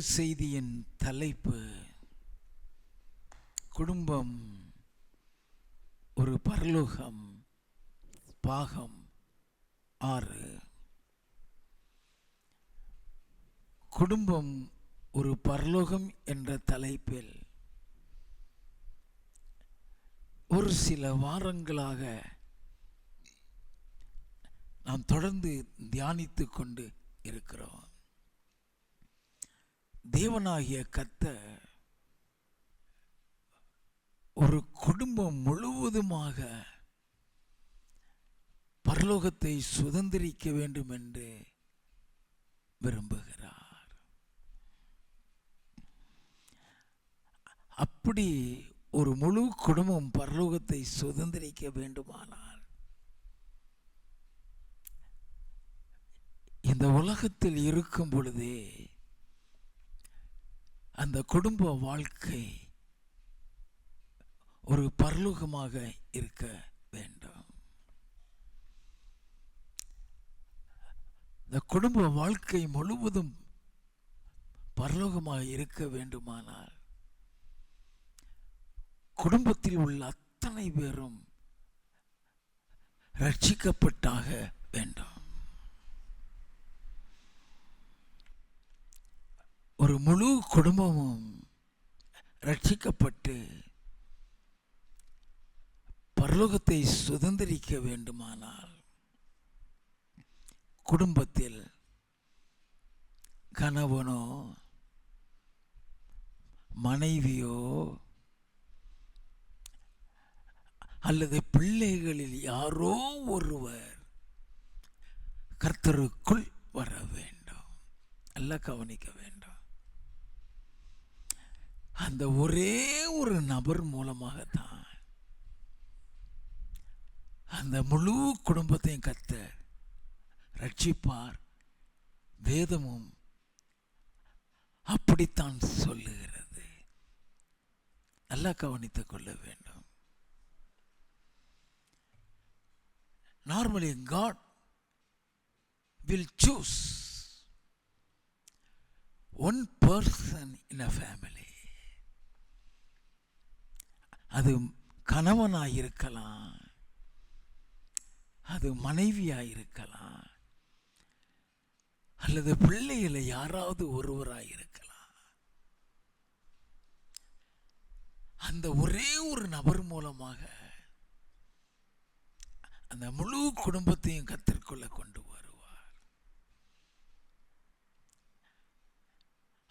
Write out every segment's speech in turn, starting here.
செய்தியின் தலைப்பு குடும்பம் ஒரு பரலோகம், பாகம் 6. குடும்பம் ஒரு பரலோகம் என்ற தலைப்பில் ஒரு சில வாரங்களாக நாம் தொடர்ந்து தியானித்து கொண்டு இருக்கிறோம். தேவனாகிய கர்த்தர் ஒரு குடும்பம் முழுவதுமாக பரலோகத்தை சுதந்திரிக்க வேண்டும் என்று விரும்புகிறார். அப்படி ஒரு முழு குடும்பம் பரலோகத்தை சுதந்திரிக்க வேண்டுமானால் இந்த உலகத்தில் இருக்கும் பொழுதே அந்த குடும்ப வாழ்க்கை ஒரு பரலோகமாக இருக்க வேண்டும். இந்த குடும்ப வாழ்க்கை முழுவதும் பரலோகமாக இருக்க வேண்டுமானால் குடும்பத்தில் உள்ள அத்தனை பேரும் ரட்சிக்கப்பட்டாக வேண்டும். ஒரு முழு குடும்பமும் ரட்சிக்கப்பட்டு பரலோகத்தை சுதந்திரிக்க வேண்டுமானால் குடும்பத்தில் கணவனோ மனைவியோ அல்லது பிள்ளைகளில் யாரோ ஒருவர் கர்த்தருக்குள் வர வேண்டும். நல்லா கவனிக்க வேண்டும். அந்த ஒரே ஒரு நபர் மூலமாகத்தான் அந்த முழு குடும்பத்தையும் கர்த்தர் ரட்சிப்பார். வேதமும் அப்படித்தான் சொல்லுகிறது. நல்லா கவனித்துக் கொள்ள வேண்டும். Normally God will choose one person in a family. அது கணவனாயிருக்கலாம், அது மனைவியாயிருக்கலாம், அல்லது பிள்ளைகளை யாராவது ஒருவராயிருக்கலாம். அந்த ஒரே ஒரு நபர் மூலமாக அந்த முழு குடும்பத்தையும் கர்த்தருக்குள்ள கொண்டு வருவார்.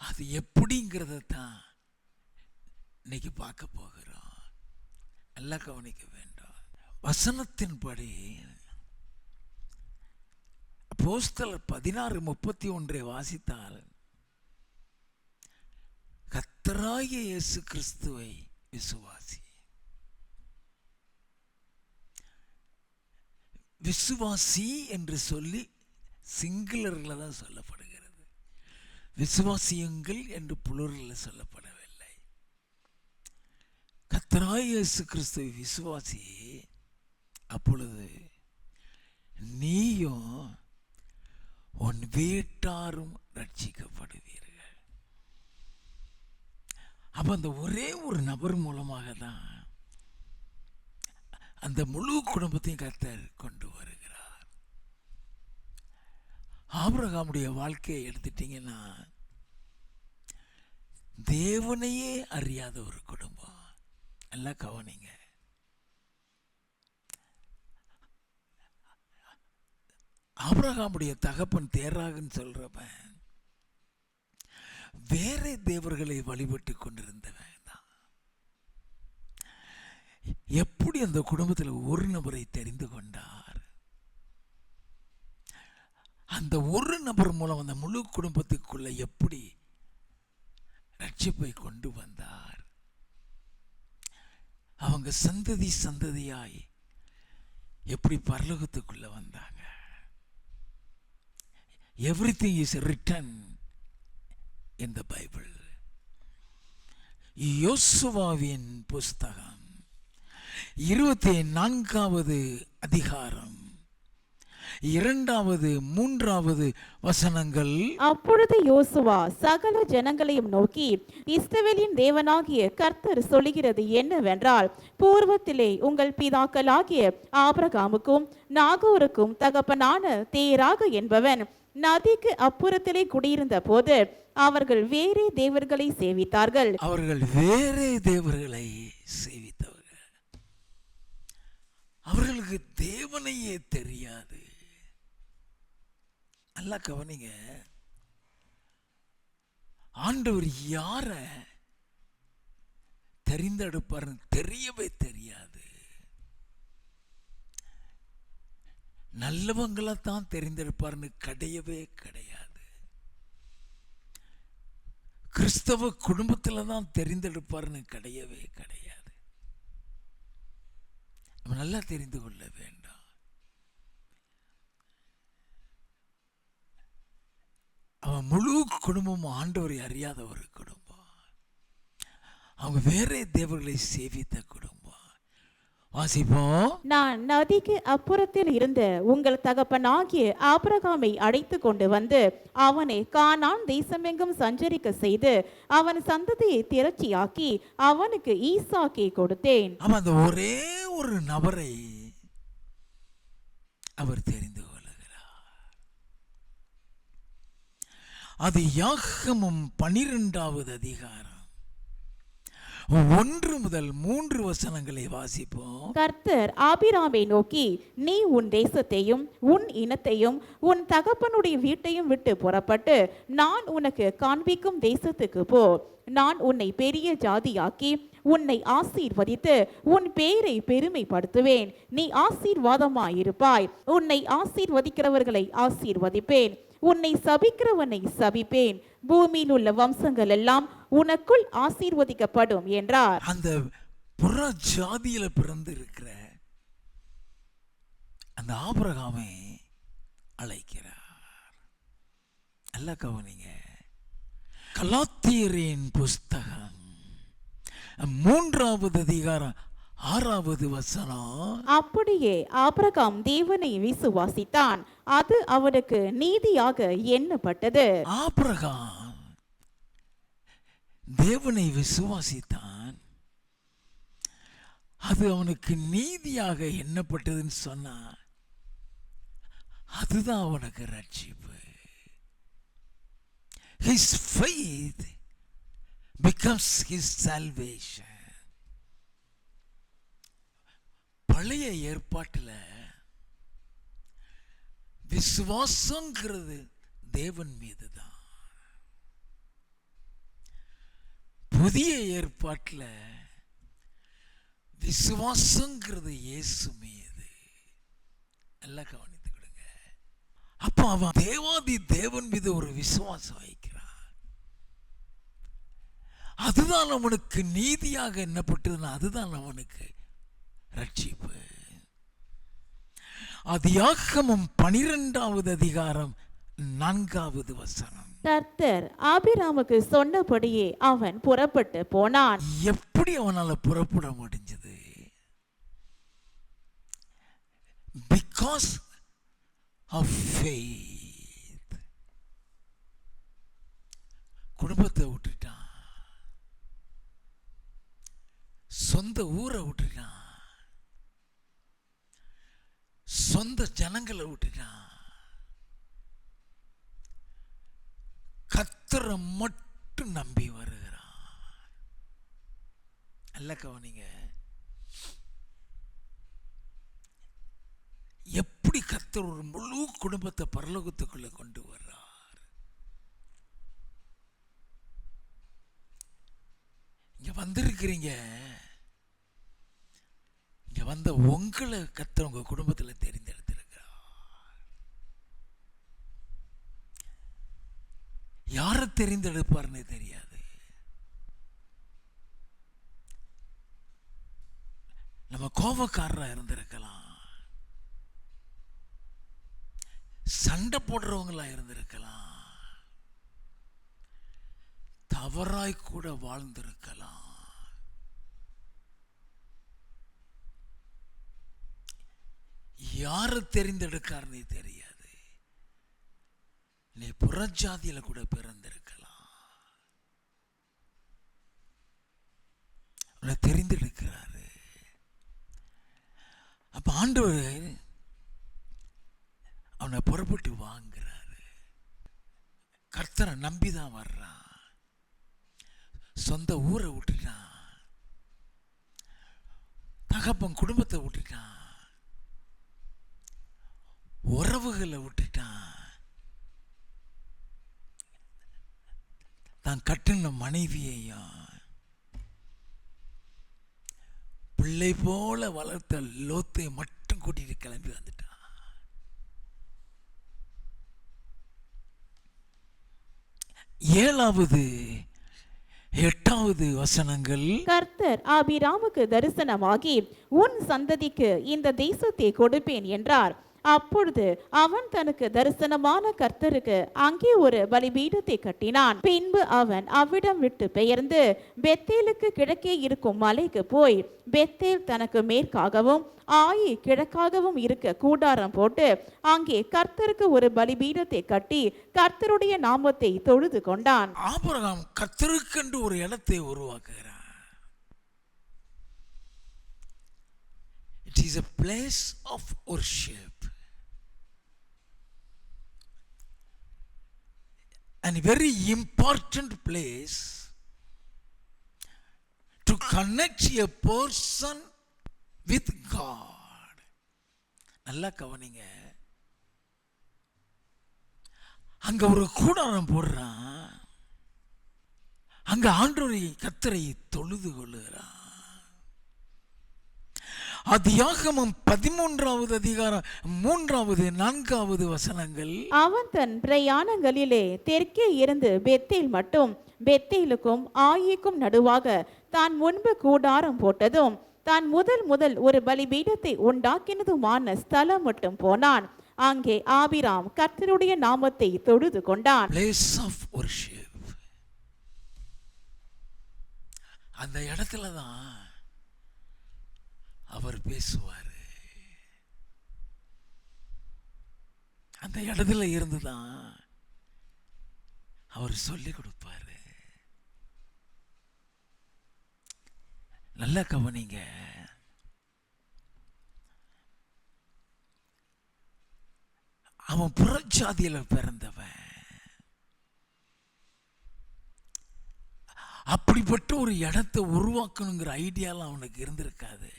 அது எப்படிங்கிறத தான் இன்னைக்கு பார்க்க போகிறோம். நல்லா கவனிக்க வேண்டும். வசனத்தின்படி அப்போஸ்தலர் 16:31 வாசித்தால் கர்த்தராகிய இயேசு கிறிஸ்துவை விசுவாசி. விசுவாசி என்று சொல்லி சிங்குலரில் தான் சொல்லப்படுகிறது. விசுவாசியுங்கள் என்று புளூரலில் சொல்லப்படவில்லை. கர்த்தராகிய இயேசு கிறிஸ்துவை விசுவாசி, அப்பொழுது நீயும் உன் வீட்டாரும் ரட்சிக்கப்படுவீர்கள். அப்ப அந்த ஒரே ஒரு நபர் மூலமாக தான் அந்த முழு குடும்பத்தையும் கர்த்தர் கொண்டு வருகிறார். ஆபிரகாமுடைய வாழ்க்கையை எடுத்துட்டீங்கன்னா தேவனையே அறியாத ஒரு குடும்பம். நல்லா கவனிங்க. ஆபிரகாமுடைய தகப்பன் தேராகன்னு சொல்றவன் வேற தேவர்களை வழிபட்டு கொண்டிருந்தவன் தான். எப்படி அந்த குடும்பத்தில் ஒரு நபரை தெரிந்து கொண்டார்? அந்த ஒரு நபர் மூலம் அந்த முழு குடும்பத்துக்குள்ள எப்படி ரட்சிப்பை கொண்டு வந்தார்? அவங்க சந்ததி சந்ததியாய் எப்படி பரலோகத்துக்குள்ள வந்தாங்க? Everything is written in the Bible. யோசுவாவின் புஸ்தகம் 24வது அதிகாரம் 2வது 3வது வசனங்கள். அப்பொழுது யோசுவா சகல ஜனங்களையும் நோக்கி, இஸ்ரவேலின் தேவனாகிய கர்த்தர் சொல்லுகிறது என்னவென்றால், பூர்வத்திலே உங்கள் பிதாக்களாகிய ஆபிரகாமுக்கும் நாகோருக்கும் தகப்பனான தேராக என்பவன் நதிக்கு அப்புறத்திலே குடியிருந்த போது அவர்கள் வேறே தேவர்களை சேவித்தார்கள். அவர்கள் வேறே தேவர்களை சேவித்தவர்கள். அவர்களுக்கு தேவனையே தெரியாது. நல்லா கவனிங்க. ஆண்டவர் யார தெரிந்தெடுப்பார் தெரியவே தெரியாது. நல்லவங்களை தான் தெரிந்தெடுப்பார்னு கிடையவே கிடையாது. கிறிஸ்தவ குடும்பத்தில் தான் தெரிந்தெடுப்பார்னு கிடையவே கிடையாது. நம்ம நல்லா தெரிந்து கொள்ள வேண்டாம். அவன் முழு குடும்பமும் ஆண்டவரை அறியாத ஒரு குடும்பம். அவங்க வேற தேவர்களை சேவித்த குடும்பம். வாசிப்போம். நான் நதிக்கு அப்புறத்தில் இருந்த உங்கள் தகப்பனாகிய ஆபிரகாமை அழைத்து கொண்டு வந்து அவனை கானான் தேசமெங்கும் சஞ்சரிக்க செய்து அவன் சந்ததியை திரட்சியாக்கி அவனுக்கு ஈசாக்கை கொடுத்தேன். அவன் அந்த ஒரே ஒரு நபரை அவர் தெரிந்து கொள்கிறார். அது யாகமம் 12வது அதிகாரம் 1 முதல் 3 வசனங்களை வாசிப்போம். கர்த்தர் ஆபிராமை நோக்கி, நீ உன் தேசத்தையும் உன் இனத்தையும் உன் தகப்பனுடைய வீட்டையும் விட்டு புறப்பட்டு நான் உனக்கு காண்பிக்கும் தேசத்துக்கு போ. நான் உன்னை பெரிய ஜாதியாக்கி உன்னை ஆசீர்வதித்து உன் பேரை பெருமைப்படுத்துவேன். நீ ஆசீர்வாதமாயிருப்பாய். உன்னை ஆசீர்வதிக்கிறவர்களை ஆசீர்வதிப்பேன். உன்னை சபிக்கிறவனை சபிப்பேன். பூமியில் உள்ள வம்சங்கள் எல்லாம் உனக்குள் ஆசீர்வதிக்கப்படும் என்றார். அந்த புற ஜாதியில பிறந்து இருக்கிற அந்த ஆபிரகாமை அழைக்கிறார். நல்லா கவனிங்க. கலாத்தியரின் புஸ்தகம் 3வது அதிகாரம் 6வது வசனம். அப்படியே ஆபிரகாம் தேவனை விசுவாசித்தான், அது அவனுக்கு நீதியாக எண்ணப்பட்டது. ஆபிரகாம் தேவனை விசுவாசித்தான், அது அவனுக்கு நீதியாக எண்ணப்பட்டதுன்னு சொன்னா அதுதான் அவனுக்கு ரட்சிப்பு. His faith becomes his salvation. பழைய ஏற்பாட்டில் விசுவாசங்கிறது தேவன் மீது தான். புதிய ஏற்பாட்டில் விசுவாசங்கிறது இயேசு மீது. நல்லா கவனித்துக் கொடுங்க. அப்ப அவன் தேவாதி தேவன் மீது ஒரு விசுவாசம் வைக்கிறான். அதுதான் அவனுக்கு நீதியாக எண்ணப்பட்டதுன்னா அதுதான் அவனுக்கு ரட்சிப்பு. ஆதியாகமம் 12வது அதிகாரம் 4வது வசனம். கர்த்தர் ஆபிராமுக்கு சொன்னபடியே அவன் புறப்பட்டு போனான். எப்படி அவனால புறப்பட முடிஞ்சது? Because of faith. குடும்பத்தை விட்டுட்டான், சொந்த ஊரை விட்டுட்டான், சொந்த ஜனங்களை விட்டுட்டான், கர்த்தரை மட்டும் நம்பி வருகிறான். நல்ல கவனிங்க. எப்படி கர்த்தர் ஒரு முழு குடும்பத்தை பரலோகத்துக்குள்ள கொண்டு வர்றார். இங்க வந்திருக்கிறீங்க, இங்க வந்த உங்களை கர்த்தர் உங்க குடும்பத்தில் தெரிந்தெடுத்திருக்கிறார். யாரை தெரிந்தெடுப்பார்னே தெரியாது. நம்ம கோபக்காரரா இருந்திருக்கலாம், சண்டை போடுறவங்களா இருந்திருக்கலாம், தவறாய் கூட வாழ்ந்திருக்கலாம். யாரை தெரிந்தெடுக்காருன்னு தெரியாது. நீ புறஜாதியில கூட பிறந்திருக்கலாம், உன்னை தெரிந்தெடுக்கிறாரு. அப்ப ஆண்டவர் அவனை புறப்பட்டு வாங்குறாரு. கர்த்தரை நம்பிதான் வர்றான். சொந்த ஊரை விட்டுட்டான், தகப்பன் குடும்பத்தை விட்டுட்டான், உறவுகளை விட்டுட்டான், தான் கட்டின மனைவியையும் பிள்ளை போல வளர்த்த லோத்தை மட்டும் கூட்டிட்டு கிளம்பி வந்துட்டான். 7வது 8வது வசனங்கள். கர்த்தர் ஆபிராமுக்கு தரிசனமாகி உன் சந்ததிக்கு இந்த தேசத்தை கொடுப்பேன் என்றார். அப்பொழுது அவன் தனக்கு தரிசனமான கர்த்தருக்கு அங்கே ஒரு பலிபீடத்தை கட்டினான். பின்பு அவன் அவ்விடம் விட்டு பெயர்ந்து பெத்தேலுக்கு கிழக்கே இருக்கும் மலைக்கு போய் பெத்தேல் தனக்கு மேற்காகவும் ஆயி கிழக்காகவும் இருக்க கூடாரம் போட்டு அங்கே கர்த்தருக்கு ஒரு பலிபீடத்தை கட்டி கர்த்தருடைய நாமத்தை தொழுது கொண்டான். ஆபிரகாம் கர்த்தருக்கென்று ஒரு இடத்தை உருவாக்குகிறான். It is a place of worship. And a very important place to connect a person with God. நல்லா கவனிங்க. அங்க ஒரு கூடாரம் போடுறான், அங்க ஆண்டவரை கர்த்தரை தொழுது கொள்ளுகிறான். ஆதியாகமம் 13வது அதிகாரம் 3வது 4வது வசனங்கள். அவன் தன் பிரயாணங்களிலே தெற்கே இருந்து பெத்தேல் மட்டும் பெத்தேலுக்கும் ஆயிக்கும் நடுவாக தான் முன்பு கூடாரம் போட்டதும் தான் முதல் ஒரு பலிபீடத்தை உண்டாக்கினதுமான ஸ்தலம் மட்டும் போனான். அங்கே ஆபிராம் கர்த்தருடைய நாமத்தை தொழுது கொண்டான். Place of worship. அந்த இடத்துல தான் அவர் பேசுவார். அந்த இடத்துல இருந்துதான் அவர் சொல்லி கொடுப்பாரு. நல்லா கவனிங்க. அவன் புறஜாதியில பிறந்தவன். அப்படிப்பட்ட ஒரு இடத்தை உருவாக்கணுங்கிற ஐடியாலாம் அவனுக்கு இருந்திருக்காது.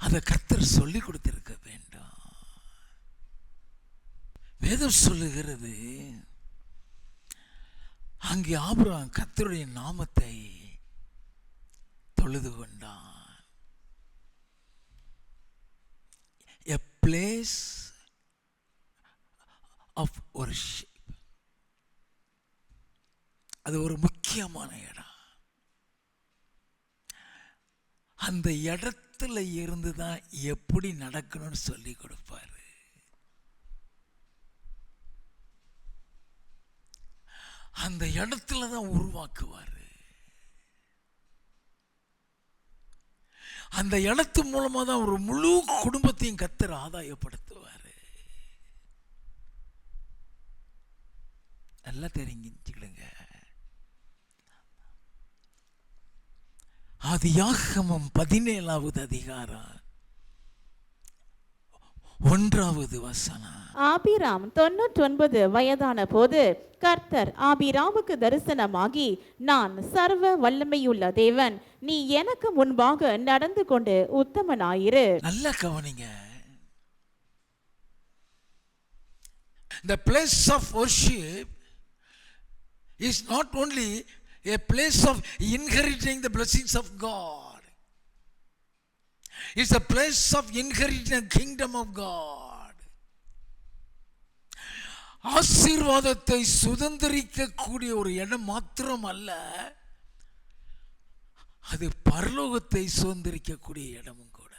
அதை கர்த்தர் சொல்லி கொடுத்திருக்க வேண்டும். வேதம் சொல்லுகிறது, அங்கே ஆபிரகாம் கர்த்தருடைய நாமத்தை தொழுது கொண்டான். A place of worship. அது ஒரு முக்கியமான இடம். அந்த இடத்துல இருந்து தான் எப்படி நடக்கணும்னு சொல்லி கொடுப்பாரு. அந்த இடத்துல தான் உருவாக்குவாரு. அந்த இடத்து மூலமா தான் ஒரு முழு குடும்பத்தையும் கர்த்தர் ஆதாயப்படுத்துவாரு. நல்லா தெரிஞ்சுக்கிடுங்க. ஆதியாகமம் 17வது அதிகாரம் 1வது வசனம். ஆபிராம் 99 வயதான போது கர்த்தர் ஆபிராமுக்கு தரிசனமாகி, நான் சர்வ வல்லமையுள்ள தேவன், நீ எனக்கு முன்பாக நடந்து கொண்டு உத்தமனாயிரு. நல்லா கவனிங்க. The place of worship is not only a place of inheriting the blessings of God. It's a place of inheriting the kingdom of God. ஆசீர்வாதத்தை சுதந்திரிக்க கூடிய ஒரு இடம் மாத்திரம் அல்ல, அது பரலோகத்தை சுதந்திரிக்க கூடிய இடமும் கூட.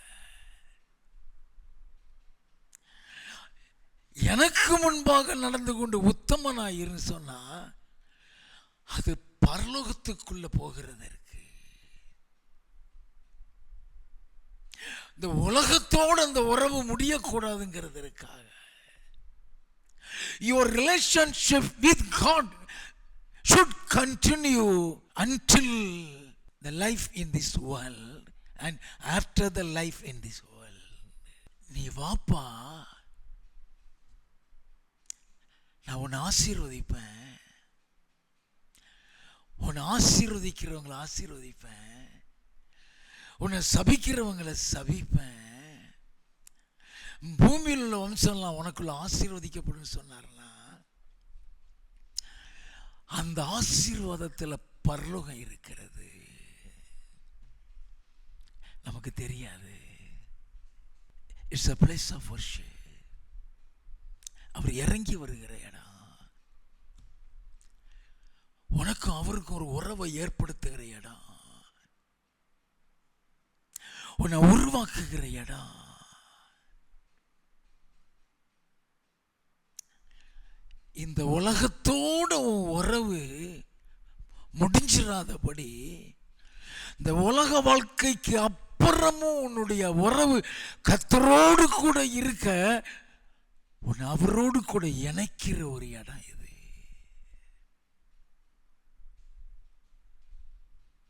எனக்கு முன்பாக நடந்து கொண்டு உத்தமனாயிரு சொன்னா அது பரலோகத்துக்குள்ள போகிறது இருக்கு. இந்த உலகத்தோடு அந்த உறவு முடியக்கூடாதுங்கிறதுக்காக your relationship with God should continue until the life in this world and after the life in this world. நீ வாப்பா, நான் உன்னை ஆசீர்வதிப்பேன், உன்னை ஆசீர்வதிக்கிறவங்களை ஆசீர்வதிப்பேன், உன்னை சபிக்கிறவங்களை சபிப்பேன், பூமியில் உள்ள வம்சம்லாம் உனக்குள்ள ஆசீர்வதிக்கப்படும் சொன்னார்னா அந்த ஆசீர்வாதத்தில் பரலோகம் இருக்கிறது. நமக்கு தெரியாது. It's a place of worship. அவர் இறங்கி வருகிற இடம், உனக்கும் அவருக்கும் ஒரு உறவை ஏற்படுத்துகிற இடம், உன்னை உருவாக்குகிற இடம். இந்த உலகத்தோட உறவு முடிஞ்சிடாதபடி இந்த உலக வாழ்க்கைக்கு அப்புறமும் உன்னுடைய உறவு கர்த்தரோடு கூட இருக்க உன்னை அவரோடு கூட இணைக்கிற ஒரு இடம் இது.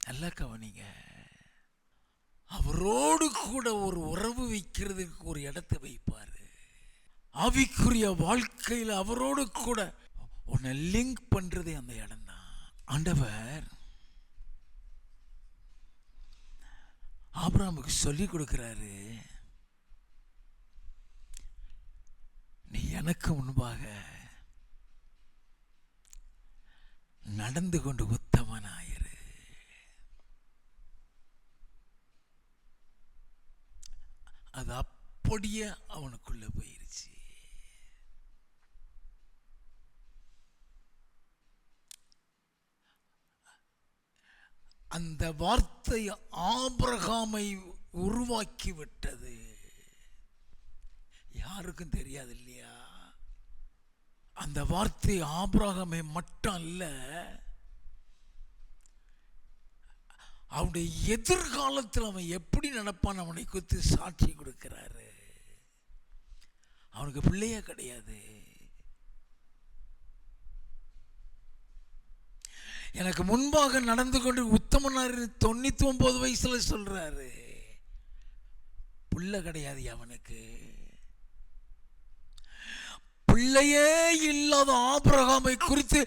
நல்லா கவனிங்க. அவரோடு கூட ஒரு உறவு வைக்கிறதுக்கு ஒரு இடத்தை வைப்பாரு. ஆவிக்குரிய வாழ்க்கையில் அவரோடு கூட உன்னை லிங்க் பண்றதே அந்த இடம் தான். ஆண்டவர் ஆபிரகாமுக்கு சொல்லி கொடுக்கிறாரு, நீ எனக்கு முன்பாக நடந்து கொண்டு உத்தமனாயிரு. அது அப்படியே அவனுக்குள்ள போயிருச்சு. அந்த வார்த்தை ஆபிரகாமை உருவாக்கி விட்டது. யாருக்கும் தெரியாது இல்லையா? அந்த வார்த்தை ஆபிரகாமை மட்டும் அல்ல, அவனுடைய எதிர்காலத்தில் அவன் எப்படி நடப்பான் அவனை குறித்து சாட்சி கொடுக்கிறாரு. அவனுக்கு பிள்ளையே கிடையாது. எனக்கு முன்பாக நடந்து கொண்டு உத்தமனார் 99 வயசுல சொல்றாரு. பிள்ளை கிடையாது அவனுக்கு. பிள்ளையே இல்லாத ஆபிரகாமை குறித்து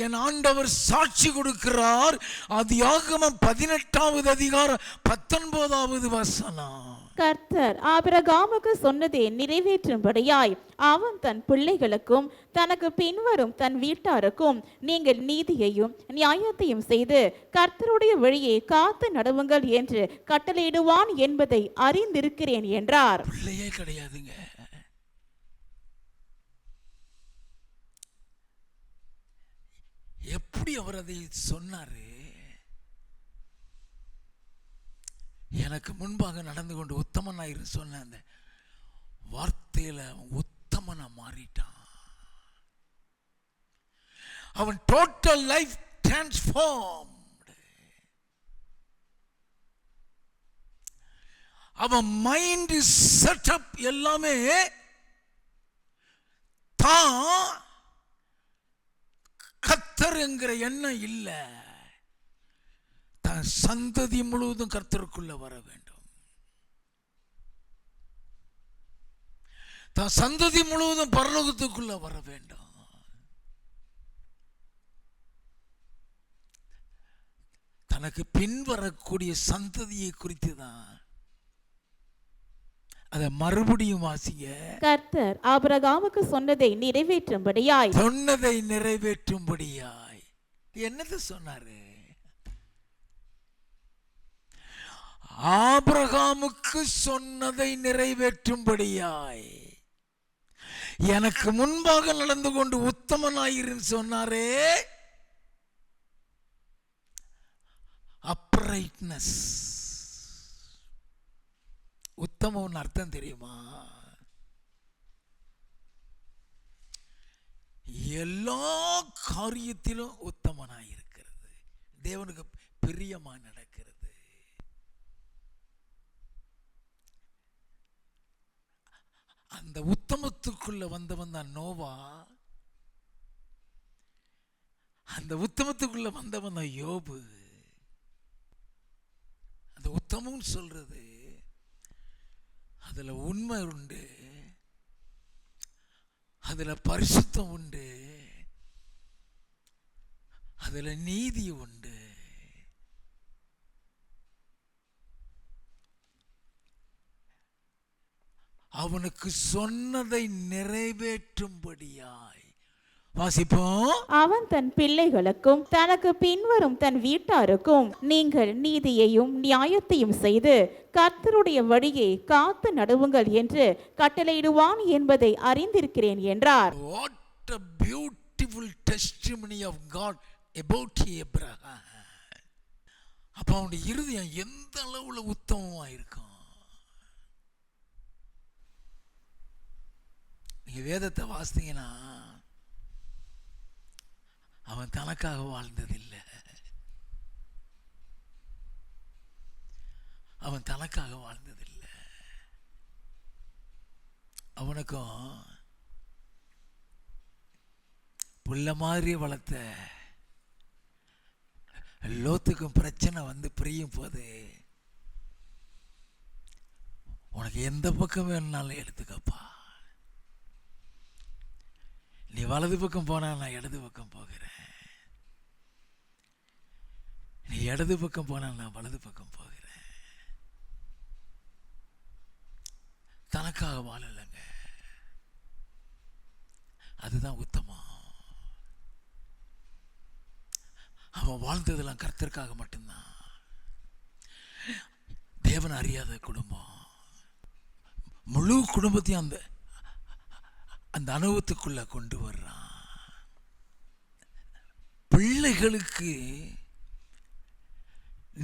என் ஆண்டவர் சாட்சி கொடுக்கிறார். ஆதியாகமம் 18வது அதிகாரம் 19வது வசனம். கர்த்தர் ஆபிரகாமுக்கு சொன்னதை நிறைவேற்றும்படியாய் அவன் தன் பிள்ளைகளுக்கும் தனக்கு பின்வரும் தன் வீட்டாருக்கும் நீங்கள் நீதியையும் நியாயத்தையும் செய்து கர்த்தருடைய வழியை காத்து நடவுங்கள் என்று கட்டளையிடுவான் என்பதை அறிந்திருக்கிறேன் என்றார். பிள்ளையே கிடையாதுங்க. எப்படி அவர் அதை சொன்னாரு? எனக்கு முன்பாக நடந்து கொண்டு உத்தமனாயிரு சொன்ன அந்த வார்த்தையில உத்தமனா மாறிட்டான். அவன் டோட்டல் லைஃப் டிரான்ஸ்ஃபார்ம்டு. அவன் மைண்ட் செட்டப் எல்லாமே தான் கர்த்தர் என்கிற எண்ணம் இல்லை. தன் சந்ததி முழுவதும் கர்த்தருக்குள்ள வர வேண்டும். தன் சந்ததி முழுவதும் பரலோகத்துக்குள்ள வர வேண்டும். தனக்கு பின் வரக்கூடிய சந்ததியை குறித்து தான். அதை மறுபடியும் வாசிங்க. கர்த்தர் ஆபிரகாமுக்கு சொன்னதை நிறைவேற்றும்படியாய் என்னது சொன்னாரு? ஆபிரகாமுக்கு சொன்னதை நிறைவேற்றும்படியாய் எனக்கு முன்பாக நடந்து கொண்டு உத்தமனாயிருந்து சொன்னாரே. அப்ரைட்னஸ். உத்தமன் அர்த்தம் தெரியுமா? எல்லா காரியத்திலும் உத்தமனாயிருக்கிறது, தேவனுக்கு பிரியமா நடக்கிறது. அந்த உத்தமத்துக்குள்ள வந்தவன் தான் நோவா. அந்த உத்தமத்துக்குள்ள வந்தவன் தான் யோபு. அந்த உத்தமம் சொல்றது அதுல உண்மை உண்டு, அதுல பரிசுத்தம் உண்டு, அதுல நீதி உண்டு. அவனுக்கு சொன்னதை நிறைவேற்றும்படியாய். வாசிப்போம். அவன் தன் பிள்ளைகளுக்கும் தனக்கு பின்வரும் தன் வீட்டாருக்கும் நீங்கள் நீதியையும் நியாயத்தையும் செய்து கர்த்தருடைய வழியை காத்து நடுவுங்கள் என்று கட்டளையிடுவான் என்பதை அறிந்திருக்கிறேன் என்றார். What a beautiful testimony of God about Abraham. அப்ப அவனுடைய இருதயம் எந்த அளவுல உத்தமமா இருக்கும். நீங்க வேதத்தை வாசித்தீங்கன்னா அவன் தனக்காக வாழ்ந்ததில்லை. அவன் தனக்காக வாழ்ந்ததில்லை. அவனுக்கும் புள்ள மாதிரி வளர்த்த லோத்துக்கும் பிரச்சனை வந்து பிரியும் போது, உனக்கு எந்த பக்கம் வேணும்னாலும் எடுத்துக்கப்பா, நீ வலது பக்கம் போனா நான் இடது பக்கம் போகிறேன், நீ இடது பக்கம் போனா நான் வலது பக்கம் போகிறேன். தனக்காக வாழலைங்க. அதுதான் உத்தமம். அவன் வாழ்ந்ததெல்லாம் கர்த்தருக்காக மட்டும்தான். தேவன் அறியாத குடும்பம், முழு குடும்பத்தையும் அந்த அனுபவத்துக்குள்ள கொண்டு வர்றான். பிள்ளைகளுக்கு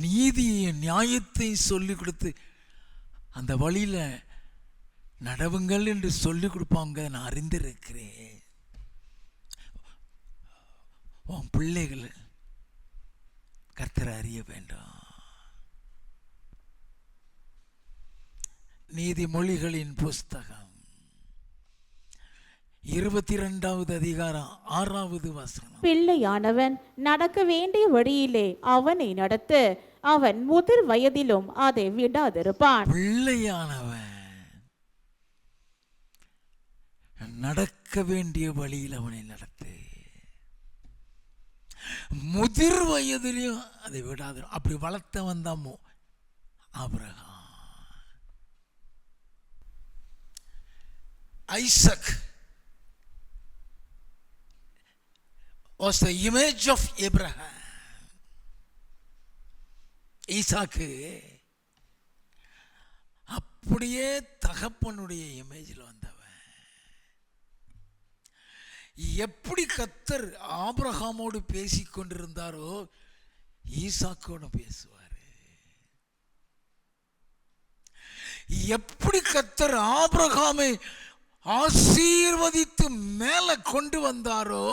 நீதியை நியாயத்தை சொல்லிக் கொடுத்து அந்த வழியில நடவுங்கள் என்று சொல்லிக் கொடுப்பாங்க. நான் அறிந்திருக்கிறேன். உன் பிள்ளைகள் கர்த்தரை அறிய வேண்டும். நீதிமொழிகளின் புஸ்தகம் 22வது அதிகாரம் 6வது வசனம். பிள்ளையானவன் நடக்க வேண்டிய வழியிலே அவனை நடத்து, அவன் முதிர் வயதிலும் அதை விடாதிருப்பான். பிள்ளையானவன் நடக்க வேண்டிய வழியில் அவனை நடத்து, முதிர் வயதிலையும் அதை விடாது. அப்படி வளர்த்தவன் தான் Abraham. Isaac was the image of Abraham. ஈசாக்கு அப்படியே தகப்பனுடைய இமேஜில் வந்தவன். எப்படி கர்த்தர் ஆபிரகாமோடு பேசிக் கொண்டிருந்தாரோ ஈசாக்கோடு பேசுவார். எப்படி கர்த்தர் ஆபிரகாமை ஆசீர்வதித்து மேல கொண்டு வந்தாரோ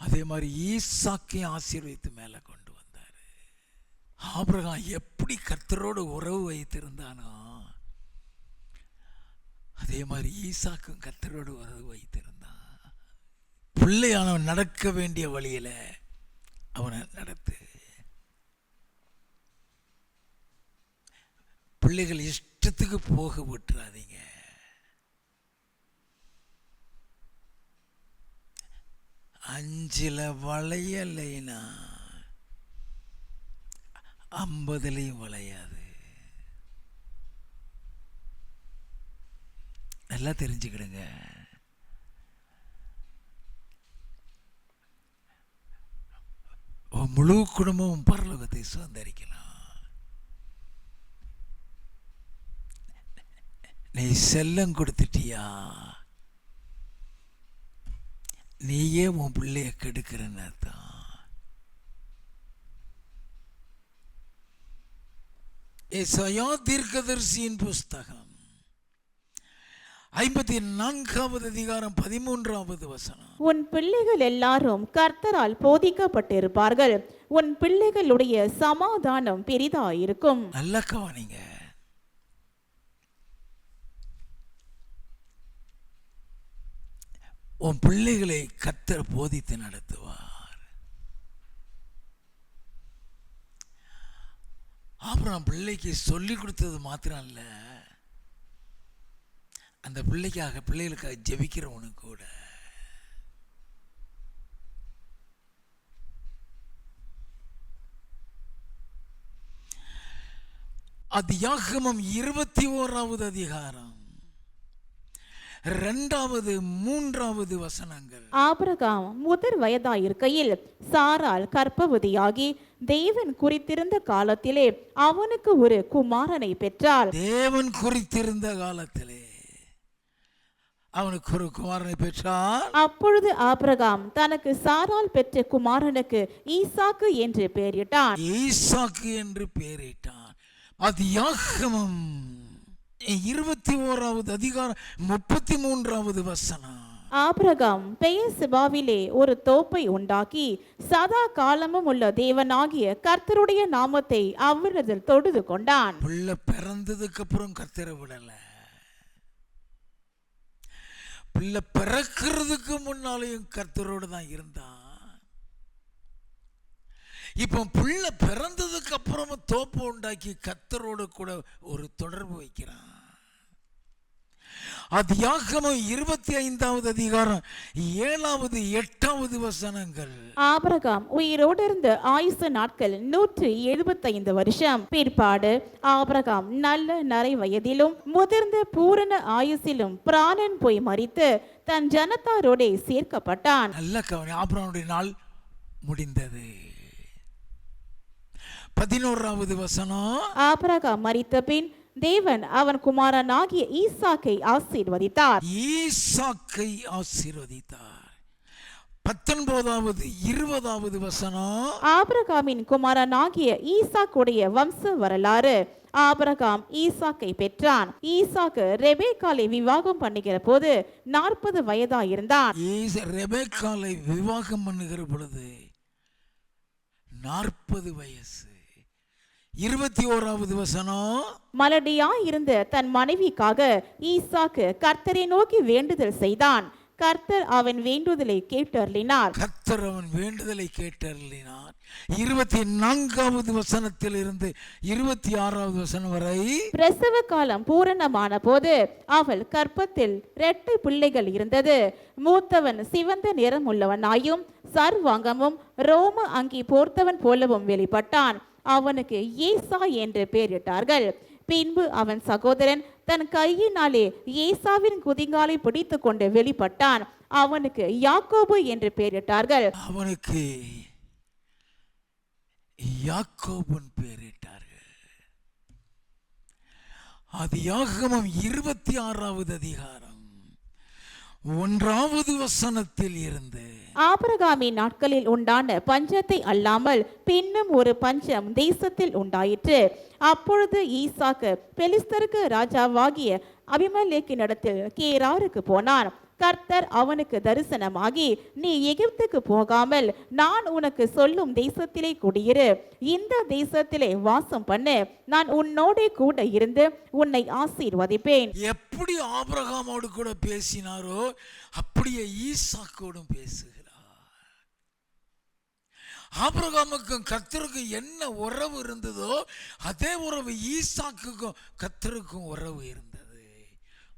அதே மாதிரி ஈசாக்கையும் ஆசீர்வதித்து மேல கொண்டு வந்தார். ஆபிரகாம் எப்படி கர்த்தரோடு உறவு வைத்திருந்தானோ அதே மாதிரி ஈசாக்கும் கர்த்தரோடு உறவு வைத்திருந்தான். பிள்ளையானவன் நடக்க வேண்டிய வழியில அவனை நடத்து. பிள்ளைகள் இஷ்டத்துக்கு போக விட்டுறாதீங்க. அஞ்சில வளையலைனா 50லையும் வளையாது. நல்லா தெரிஞ்சுக்கிடுங்க. முழு குடும்பமும் பரலோகத்தை சுதந்தரிக்கலாம். நீ செல்லம் கொடுத்துட்டியா, நீயே உன் பிள்ளைய கெடுக்கிறன்னு அர்த்தம். ஏசாயா தீர்க்கதரிசியின் புஸ்தகம் 54வது அதிகாரம் 13வது வசனம். உன் பிள்ளைகள் எல்லாரும் கர்த்தரால் போதிக்கப்பட்டிருப்பார்கள், உன் பிள்ளைகளுடைய சமாதானம் பெரிதாயிருக்கும். நல்ல கவனிங்க. உன் பிள்ளைகளை கர்த்தர் போதித்து நடத்துவார். ஆபிரகாம் பிள்ளைக்கு சொல்லி கொடுத்தது மாத்திரம் இல்ல, அந்த பிள்ளைகளுக்காக ஜெபிக்கிறவனு கூட. ஆதியாகமம் 21வது அதிகாரம் 2வது 3வது வசனங்கள். ஆபிரகாம் முதிர் வயதாயிருக்கையில் சாராள் கர்ப்பவதியாகி தேவன் குறித்திருந்த காலத்திலே அவனுக்கு ஒரு குமாரனை பெற்றாள். தேவன் குறித்திருந்த காலத்திலே அவனுக்கு ஒரு குமாரனை பெற்றார். அப்பொழுது ஆபிரகாம் தனக்கு சாராள் பெற்ற குமாரனுக்கு ஈசாக்கு என்று பெயரிட்டான். ஈசாக்கு என்று பெயரிட்டான். ஆதியாகமம் 21வது அதிகாரம் 33வது வசனம். ஆபிரகாம் பெயர்செபாவிலே ஒரு தோப்பை உண்டாக்கி சதா காலமும் உள்ள தேவனாகிய கர்த்தருடைய நாமத்தை அவ்விடத்தில் தொழுது கொண்டான். பிள்ளை பிறந்ததுக்கு அப்புறம் கர்த்தரை விடல. பிள்ளை பிறக்கிறதுக்கு முன்னாலேயும் கர்த்தரோடு தான் இருந்தான். இப்போ பிள்ளை பிறந்ததுக்கு அப்புறமும் தோப்பு உண்டாக்கி கர்த்தரோடு கூட ஒரு தொடர்பு வைக்கிறான். ஆதியாகமம் 25வது அதிகாரம் 7வது 8வது வசனங்கள். ஆபிரகாம் உயிரோடு இருந்த ஆயுசு நாட்கள் 175 வருஷம். பிற்பாடு ஆபிரகாம் நல்ல நரை வயதிலும் முதிர்ந்த பூரண ஆயுசிலும் பிராணன் போய் மரித்து தன் ஜனத்தாரோட சேர்க்கப்பட்டான். நல்ல கவனி. ஆபிரகாமுடைய நாள் முடிந்தது. 11வது வசனம். ஆபிரகாம் மரித்த பின் தேவன் அவன் குமாரனாகிய ஈசாக்கை ஆசீர்வதித்தார். ஈசாக்கை ஆசீர்வதித்தார். 19வது 20வது வசனம். ஆபிரகாமின் குமாரனாகிய ஈசாக்குடைய வம்ச வரலாறு. ஆபிரகாம் ஈசாக்கை பெற்றான். ஈசாக்கு ரெபேக்காலை விவாகம் பண்ணுகிற போது 40 வயதாயிருந்தான். ரெபேக்காலை விவாகம் பண்ணுகிற பொழுது 40 வயசு. 21வது வசனம். மலடியா இருந்த தன் மனைவிக்காக ஈசாக்கு கர்த்தரை நோக்கி வேண்டுதல் செய்தான். கர்த்தர் அவன் வேண்டுதலை கேட்டருளினார். கர்த்தர் அவன் வேண்டுதலை கேட்டருளினார். 24வது வசனத்தில் இருந்து 26வது வசனம் வரை. பிரசவ காலம் பூரணமான போது அவள் கர்ப்பத்தில் 2 பிள்ளைகள் இருந்தது. மூத்தவன் சிவந்த நிறம் உள்ளவனாயும் சர்வாங்கமும் ரோம அங்கி போர்த்தவன் போலவும் வெளிப்பட்டான். அவனுக்கு ஏசா என்று பெயரிட்டார்கள். பின்பு அவன் சகோதரன் தன் கையினாலே ஏசாவின் குதிங்காலை பிடித்து கொண்டு வெளிப்பட்டான். அவனுக்கு யாக்கோபு என்று பெயரிட்டார்கள். அவனுக்கு யாக்கோபுன் பெயரிட்டார்கள். ஆதியாகமம் 26வது அதிகாரம் 1வது வசனத்தில் இருந்து. ஆபிரகாமின் நாட்களில் உண்டான பஞ்சத்தை அல்லாமல் பின்னும் ஒரு பஞ்சம் தேசத்தில் உண்டாயிற்று. அப்பொழுது ஈசாக்கு பெலிஸ்தருக்கு ராஜாவாகிய அபிமெலேக்கினிடத்தில் கேராருக்கு போனான். கர்த்தர் அவனுக்கு தரிசனமாகி, நீ எகிப்துக்கு போகாமல் நான் உனக்கு சொல்லும் தேசத்திலே குடியிரு, இந்த தேசத்திலே வாசம் பண்ணு, நான் உன்னோடே கூட இருந்து உன்னை ஆசீர்வதிப்பேன். எப்படி ஆபிரகாமோடு கூட பேசினாரோ அப்படியே ஈசாக்கோடும் பேசுகிறார். ஆபிரகாமுக்கும் கர்த்தருக்கும் என்ன உறவு இருந்ததோ அதே உறவு ஈசாக்குக்கும் கர்த்தருக்கும் உறவு இருந்தது.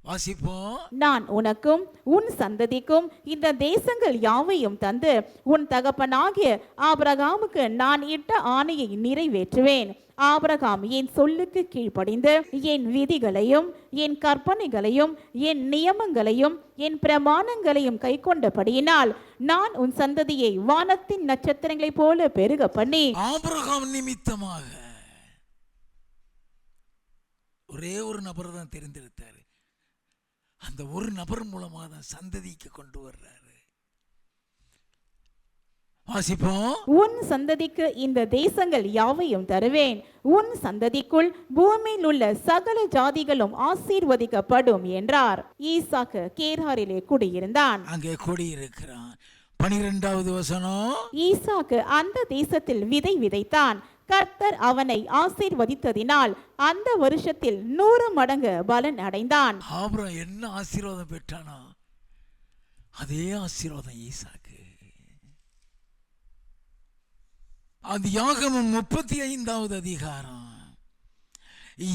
வாசிப்போம். நான் உனக்கும் உன் சந்ததிக்கும் இந்த தேசங்கள் யாவையும் தந்து உன் தகப்பனாகிய ஆபிரகாமுக்கு நான் இட்ட ஆணையை நிறைவேற்றுவேன். ஆபிரகாம் என் சொல்லுக்கு கீழ்ப்படிந்து என் விதிகளையும் என் கற்பனைகளையும் என் நியமங்களையும் என் பிரமாணங்களையும் கை கொண்டபடியினால் நான் உன் சந்ததியை வானத்தின் நட்சத்திரங்களைப் போல பெருக பண்ணி. ஆபிரகாம் நிமித்தமாக ஒரே ஒரு நபர் தான் தெரிந்தெடுத்தாரு. அந்த ஒரு நபர் மூலமாக தான் சந்ததிக்கு கொண்டு வர்றாரு. வாசிப்போம். உன் சந்ததிக்கு இந்த தேசங்கள் யாவையும் தருவேன், உன் சந்ததிக்குள் பூமியில் உள்ள சகல ஜாதிகளும் ஆசீர்வதிக்கப்படும் என்றார். ஈசாக்கு கேராரிலே குடியிருந்தான். அங்கே குடியிருக்கிறான். 12வது வசனம். ஈசாக்கு அந்த தேசத்தில் விதை விதைத்தான். கர்த்தர் அவனை ஆசீர்வதித்ததினால் அந்த வருஷத்தில் 100 மடங்கு பலன் அடைந்தான். ஆபிரகாம் என்ன ஆசீர்வாதம் பெற்றானா? அதே ஆசீர்வாதம் ஈசாக்கு. ஆதியாகமம் 35வது அதிகாரம்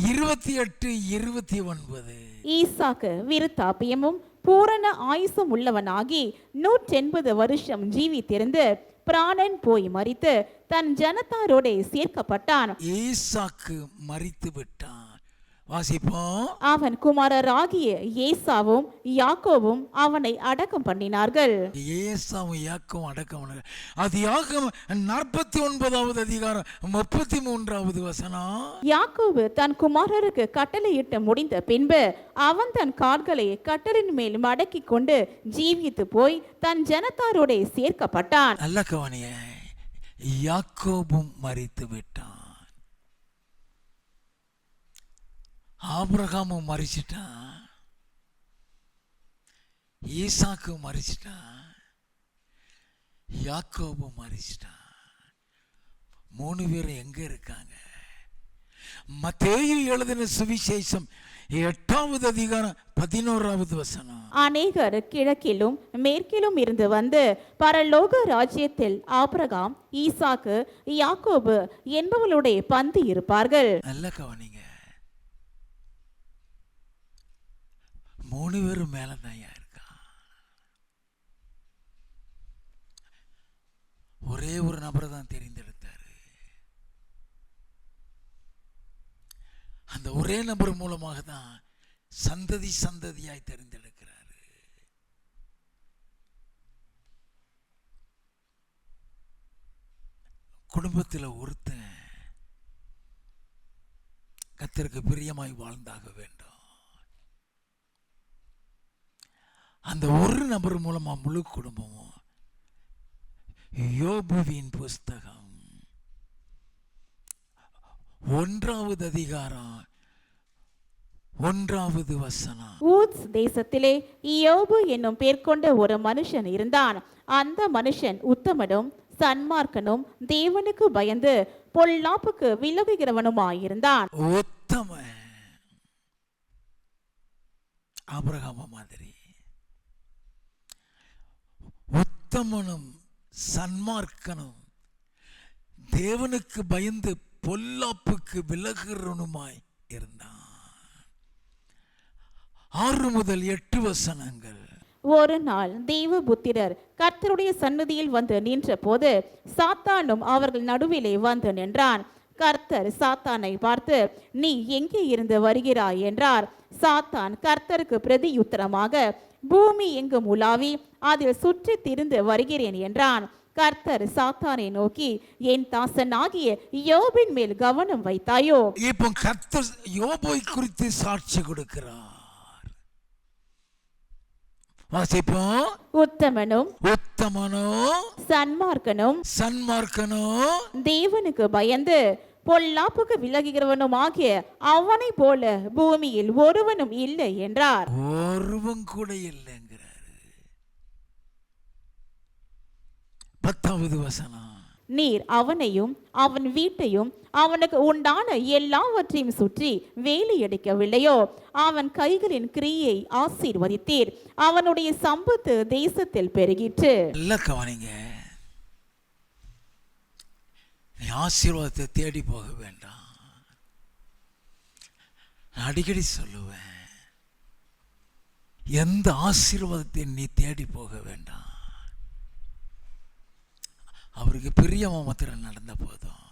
28, 29. ஈசாக்கு விருத்தாப்பியமும் பூரண ஆயுசும் உள்ளவனாகி 180 வருஷம் ஜீவித்திருந்து பிராணன் போய் மரித்து தன் ஜனத்தாரோடே சேர்க்கப்பட்டான். ஈசாக்கு மரித்து விட்டான். வாசிப்போம். அவன் குமாரராகிய ஏசாவும் யாக்கோவும் அவனை அடக்கம் பண்ணினார்கள். ஏசாவும் யாக்கோவும் அடக்கம் பண்ணார்கள். ஆதியாகமம் 49வது அதிகாரம் 33வது வசனம். யாக்கோபு தன் குமாரருக்கு கட்டளையிட்டு முடிந்த பின்பு அவன் தன் கால்களை கட்டளின் மேல் மடக்கி கொண்டு ஜீவித்து போய் தன் ஜனத்தாரோடே சேர்க்கப்பட்டான். நல்ல கவனிய, யாக்கோபும் மரித்து விட்டான். ஆபிரகாமும் மரிச்சிட்டான், ஈசாக்கு மரிச்சிட்டான், யாக்கோபும் மரிச்சிட்டான். 3 பேரும் எங்க இருக்காங்க? மத்தேயு எழுதின சுவிசேஷம் 8வது அதிகாரம் 11வது வசனம். அநேகர் கிழக்கிலும் மேற்கிலும் இருந்து வந்து பரலோக ராஜ்யத்தில் ஆபிரகாம், ஈசாக்கு, யாக்கோபு என்பவர்களுடைய பந்தி இருப்பார்கள். நல்ல கவனிங்க, 3 பேரும் மேலதான் இருக்கா. ஒரே ஒரு நபரை தான் தெரிந்தெடுத்தாரு. அந்த ஒரே நபர் மூலமாக தான் சந்ததி சந்ததியாய் தெரிந்தெடுக்கிறாரு. குடும்பத்தில் ஒருத்தன் கர்த்தருக்கு பிரியமாய் வாழ்ந்தாக வேண்டும். அந்த ஒரு நபர் மூலமா முழு குடும்பமும். யோபுவின் புஸ்தகம் 1வது அதிகாரம் 1வது வசனம். ஊத்ஸ் தேசத்திலே யோபு என்னும் பேர் கொண்ட ஒரு மனுஷன் இருந்தான். அந்த மனுஷன் உத்தமனும் சன்மார்க்கனும் தேவனுக்கு பயந்து பொல்லாப்புக்கு விலகுகிறவனுமாயிருந்தான். உத்தமன், ஆபிரகாம் மாதிரி உத்தமனும் சன்மார்க்கனும் தேவனுக்கு பயந்து பொல்லாப்புக்கு விலகுறனுமாய் இருந்தான். 6 முதல் 8 வசனங்கள். ஒரு நாள் தேவபுத்திரர் கர்த்தருடைய சந்நிதியில் வந்து நின்ற போது சாத்தானும் அவர்கள் நடுவிலே வந்து நின்றான். கர்த்தர் சாத்தானை பார்த்து, நீ எங்கே இருந்து வருகிறாய் என்றார். சாத்தான் கர்த்தருக்கு பிரதியுத்தரமாக, பூமி எங்கும் உலாவி அதில் சுற்றி திரிந்து வருகிறேன் என்றான். கர்த்தர் சாத்தானை நோக்கி, என் தாசனாகிய யோபின் மேல் கவனம் வைத்தாயோ? இப்போ கர்த்தர் யோபை குறித்து சாட்சி கொடுக்கிறார். வாசிப்போம். உத்தமனும் சன்மார்க்கனும் தேவனுக்கு பயந்து பொல்லாப்புக்கு விலகுகிறவனும் ஆகிய அவனை போல பூமியில் ஒருவனும் இல்லை என்றார். ஒருவன் கூட இல்லைங்கிறாரு. 10வது வசனம். நீர் அவனையும் அவன் வீட்டையும் அவனுக்கு உண்டான எல்லாவற்றையும் சுற்றி வேலையடிக்கவில்லையோ? அவன் கைகளின் கிரியை ஆசீர்வதித்தீர், அவனுடைய சம்பத்து தேசத்தில் பெருகிற்று. நல்ல கவனிங்க, நீ ஆசீர்வாதத்தை தேடி போக வேண்டாம். நான் அடிக்கடி சொல்லுவேன், எந்த ஆசீர்வாதத்தை நீ தேடி போக வேண்டாம். அவருக்கு பிரியமா மாத்திரம் நடந்த போதும்.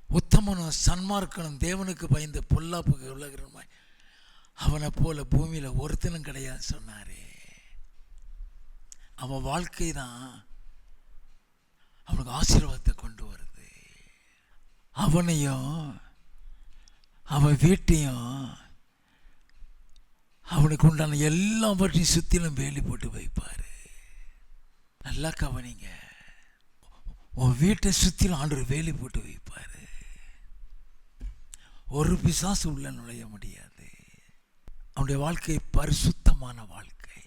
உத்தமனும் சன்மார்க்கனும் தேவனுக்கு பயந்து பொல்லாப்புக்கு விலகுறமாய் அவனை போல பூமியில ஒருத்தனும் கிடையாது சொன்னாரே. அவன் வாழ்க்கை தான் அவனுக்கு ஆசீர்வாதத்தை கொண்டு வருது. அவனையும் அவன் வீட்டையும் அவனுக்கு உண்டான எல்லாவற்றையும் சுத்திலும் வேலி போட்டு வைப்பாரு. நல்லா கவனிங்க, உன் வீட்டை சுத்திலும் ஆண்டவர் வேலி போட்டு வைப்பாரு. ஒரு பிசாசு உள்ள நுழைய முடியாது. அவனுடைய வாழ்க்கை பரிசுத்தமான வாழ்க்கை.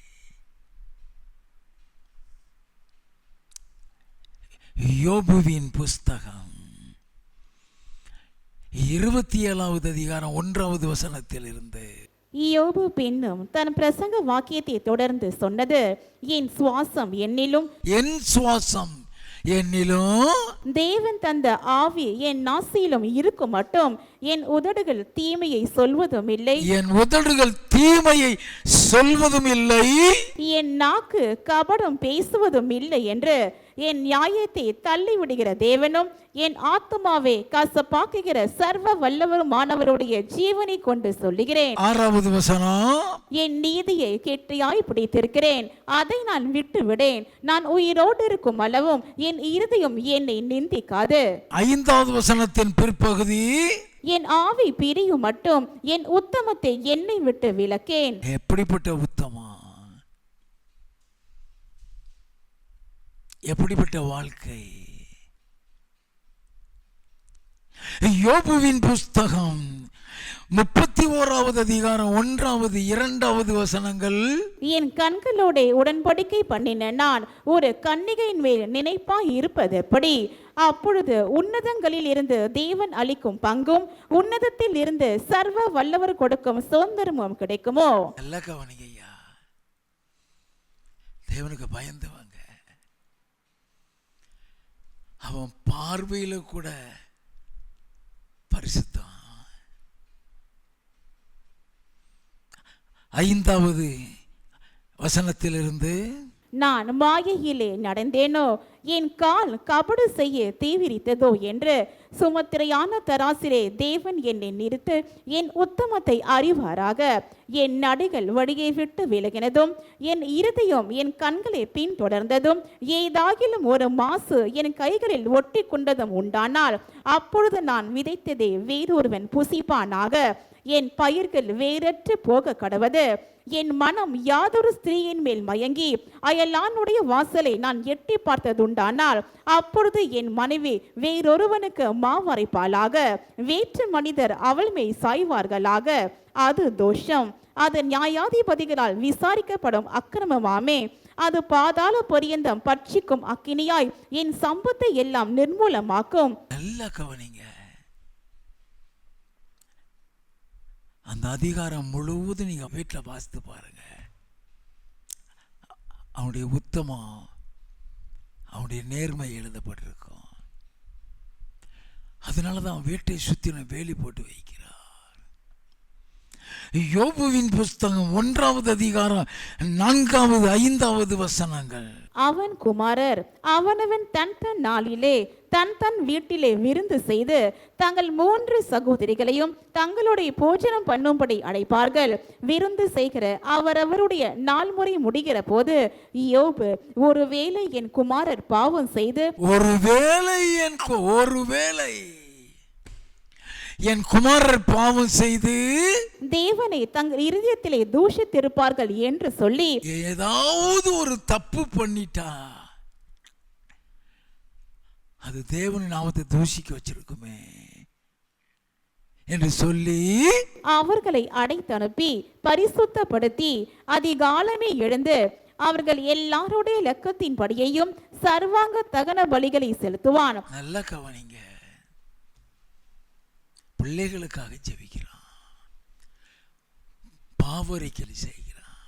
யோபுவின் புஸ்தகம் 27வது அதிகாரம் 1வது வசனத்தில் இருந்து. யோபு பின்னும் தன் பிரசங்க வாக்கியத்தை தொடர்ந்து சொன்னது, என் சுவாசம் என்னிலும் என் சுவாசம் என்னிலும் தேவன் தந்த ஆவி என் நாசியிலும் இருக்கும் மட்டும் என் உதடுகள் தீமையை சொல்வதும் இல்லை, என் உதடுகள் தீமையை சொல்வதும் இல்லை, என் நாக்கு கபடம் பேசுவதும் இல்லை என்று என் நியாயத்தை தள்ளிவிடுகிற தேவனும் என் ஆத்துமாவை கசப்பாக்குகிற சர்வ வல்லவருமானவருடைய ஜீவனை கொண்டு சொல்லுகிறேன். 6வது வசனம், என் நீதியை கெட்டியாய் பிடித்திருக்கிறேன், அதை நான் விட்டு விடேன். நான் உயிரோடு இருக்கும் அளவும் என் இருதயம் என்னை நிந்திக்காது. 5வது வசனத்தின் பிற்பகுதி, என் ஆவி பிரியும் மட்டும் என் உத்தமத்தை என்னை விட்டு விலக்கேன். எப்படிப்பட்ட உத்தமம், எப்படிப்பட்ட வாழ்க்கை! யோபுவின் புஸ்தகம் 31வது அதிகாரம் 1வது 2வது வசனங்கள், என் கண்களோட உடன்படிக்கை பண்ணின நான் ஒரு கன்னிகையின் மேல் நினைப்பாய் இருப்பது எப்படி? அப்பொழுது உன்னதங்களில் இருந்து தேவன் அளிக்கும் பங்கும் உன்னதத்தில் இருந்து சர்வ வல்லவர் கொடுக்கும் சுதந்திரமும் கிடைக்குமோ? நல்ல கவனிங்கய்யா, தேவனுக்கு பயந்தவங்க அவன் பார்வையில கூட பரிசுத்தம். 5வது வசனத்திலிருந்து, நான் மாயையிலே நடந்தேனோ, என் கால் கபடு செய்ய தீவிரித்ததோ என்று சுமத்திரையான தராசிலே தேவன் என்னை நிறுத்து என் உத்தமத்தை அறிவாராக. என் நடைகள் வழியை விட்டு விலகினதும் என் இருதயம் என் கண்களை பின்தொடர்ந்ததும் ஏதாகிலும் ஒரு மாசு என் கைகளில் ஒட்டி கொண்டதும் உண்டானால் அப்பொழுது நான் விதைத்ததை வேறொருவன் புசிப்பானாக. என் பயிர்கள் வேறற்று போக கடவது. என் மனம் யாதொரு ஸ்திரீயின் மேல் மயங்கி அயலானுடைய வாசலை நான் எட்டி பார்த்ததுண்டானால் அப்பொழுது என் மனைவி வேறொருவனுக்கு மாவரைப்பாளாக. வேற்று மனிதர் அவள் மேல் சாய்வார்களாக. அது தோஷம். அது நியாயாதிபதிகளால் விசாரிக்கப்படும் அக்கிரமமாமே. அது பாதாள பரியந்தம் பட்சிக்கும் அக்கினியாய் என் சம்பத்தை எல்லாம் நிர்மூலமாக்கும். நல்ல கவனிங்க, அந்த அதிகாரம் முழுவதும் நீங்க வீட்டில் வாசித்து பாருங்க. அவனுடைய உத்தமம், அவனுடைய நேர்மை எழுதப்பட்டிருக்கும். அதனாலதான் அவன் வீட்டை சுத்தி வேலி போட்டு வைக்கிறார். யோபுவின் புஸ்தகம் 1வது அதிகாரம் 4வது 5வது வசனங்கள், அவன் குமாரர் அவனவன் தன் தன் நாளிலே தன் தன் வீட்டிலே விருந்து செய்து தங்கள் 3 சகோதரிகளையும் தங்களுடைய போஜனம் பண்ணும்படி அழைப்பார்கள். விருந்து செய்கிற அவரவருடைய நாள்முறை முடிகிற போது யோபு, ஒருவேளை என் குமாரர் பாவம் செய்து ஒருவேளை என் குமாரர் பாவம் செய்து தேவனை தங்கள் இருதயத்திலே தூஷித்திருப்பார்கள் என்று சொல்லி, ஏதாவது ஒரு தப்பு பண்ணிட்டா அது தேவனின் நாமத்தை தூஷிக்க வச்சிருக்குமே என்று சொல்லி அவர்களை அடைத்தனுப்பி பரிசுத்தப்படுத்தி அதிகாலமே எழுந்து அவர்கள் எல்லாருடைய லக்கத்தின் படியையும் சர்வாங்க தகன பலிகளை செலுத்துவான். நல்ல கவனிங்க, பிள்ளைகளுக்காக ஜெபிக்கிறான், பாவரிக்கை செய்கிறான்.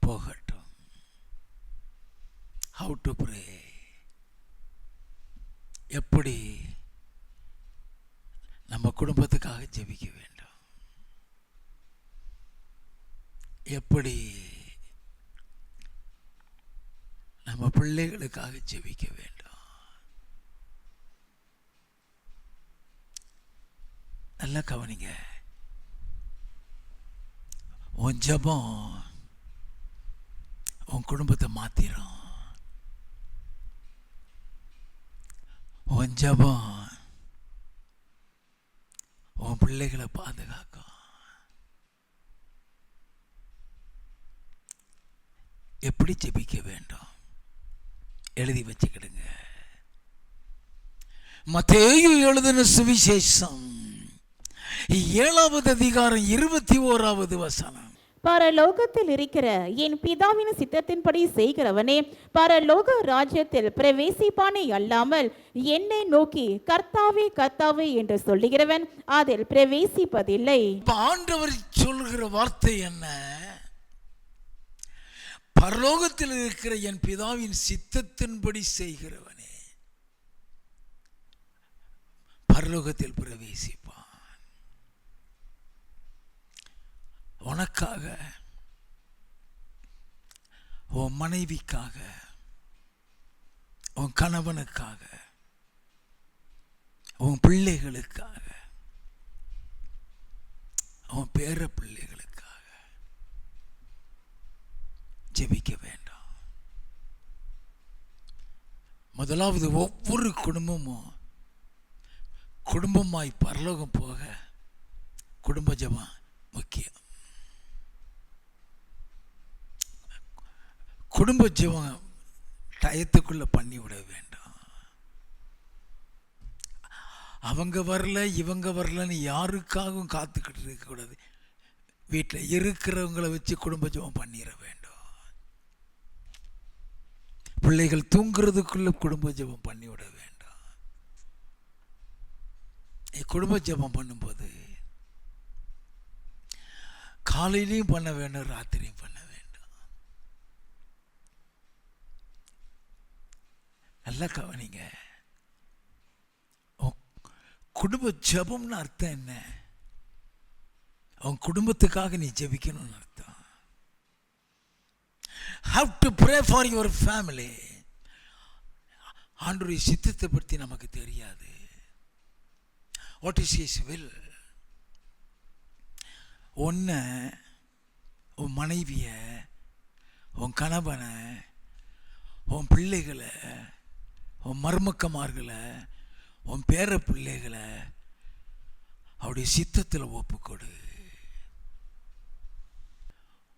போகட்டும். How to pray, எப்படி நம்ம குடும்பத்துக்காக ஜெபிக்க வேண்டும், எப்படி நம்ம பிள்ளைகளுக்காக ஜெபிக்க வேண்டும். நல்லா கவனிங்க, உன் ஜெபம் உன் குடும்பத்தை மாத்திரும். உன் ஜெபம் உன் பிள்ளைகளை பாதுகாக்கும். எப்படி ஜெபிக்க வேண்டும் எழுதி வச்சுக்கிடுங்க. மத்தேயு எழுதின சுவிசேஷம் 7வது அதிகாரம் 21வது வசனம், பரலோகத்தில் இருக்கிற என் பிதாவின் சித்தத்தின்படி செய்கிறவனே பரலோக ராஜ்யத்தில் பிரவேசிப்பானே அல்லாமல் என்னை நோக்கி கர்த்தாவே கர்த்தாவே என்று சொல்லுகிறவன் அதில் பிரவேசிப்பதில்லை. ஆண்டவர் சொல்லுகிற வார்த்தை என்ன? பரலோகத்தில் இருக்கிற என் பிதாவின் சித்தத்தின்படி செய்கிறவனே பரலோகத்தில் பிரவேசிப்பான். உனக்காக, உன் மனைவிக்காக, உன் கணவனுக்காக, உன் பிள்ளைகளுக்காக, உன் பேர பிள்ளைகளுக்காக ஜெபிக்க வேண்டாம். முதலாவது ஒவ்வொரு குடும்பமும் குடும்பமாய் பரலோகம் போக குடும்ப ஜெபம் முக்கியம். குடும்ப ஜெபம் டயத்துக்குள்ள பண்ணி விட வேண்டாம். அவங்க வரல இவங்க வரலன்னு யாருக்காகவும் காத்துக்கிட்டு இருக்கக்கூடாது. வீட்டில் இருக்கிறவங்களை வச்சு குடும்ப ஜெபம் பண்ணிட வேண்டும். பிள்ளைகள் தூங்குறதுக்குள்ள குடும்ப ஜெபம் பண்ணிவிட வேண்டும். குடும்ப ஜெபம் பண்ணும்போது காலையிலையும் பண்ண வேண்டும், ராத்திரியும் பண்ண வேண்டும். நல்லா கவனிங்க. குடும்ப ஜெபம்னு அர்த்தம் என்ன? அவன் குடும்பத்துக்காக நீ ஜெபிக்கணும்னு அர்த்தம். Have to pray for your family. ஆண்டவருடைய சித்தத்தை பற்றி நமக்கு தெரியாது. What is his will? உன்னை, உன் மனைவிய, உன் கணவனை, உன் பிள்ளைகளை, உன் மருமக்கமார்களை, உன் பேர பிள்ளைகளை அவருடைய சித்தத்தில் ஒப்புக்கொடு.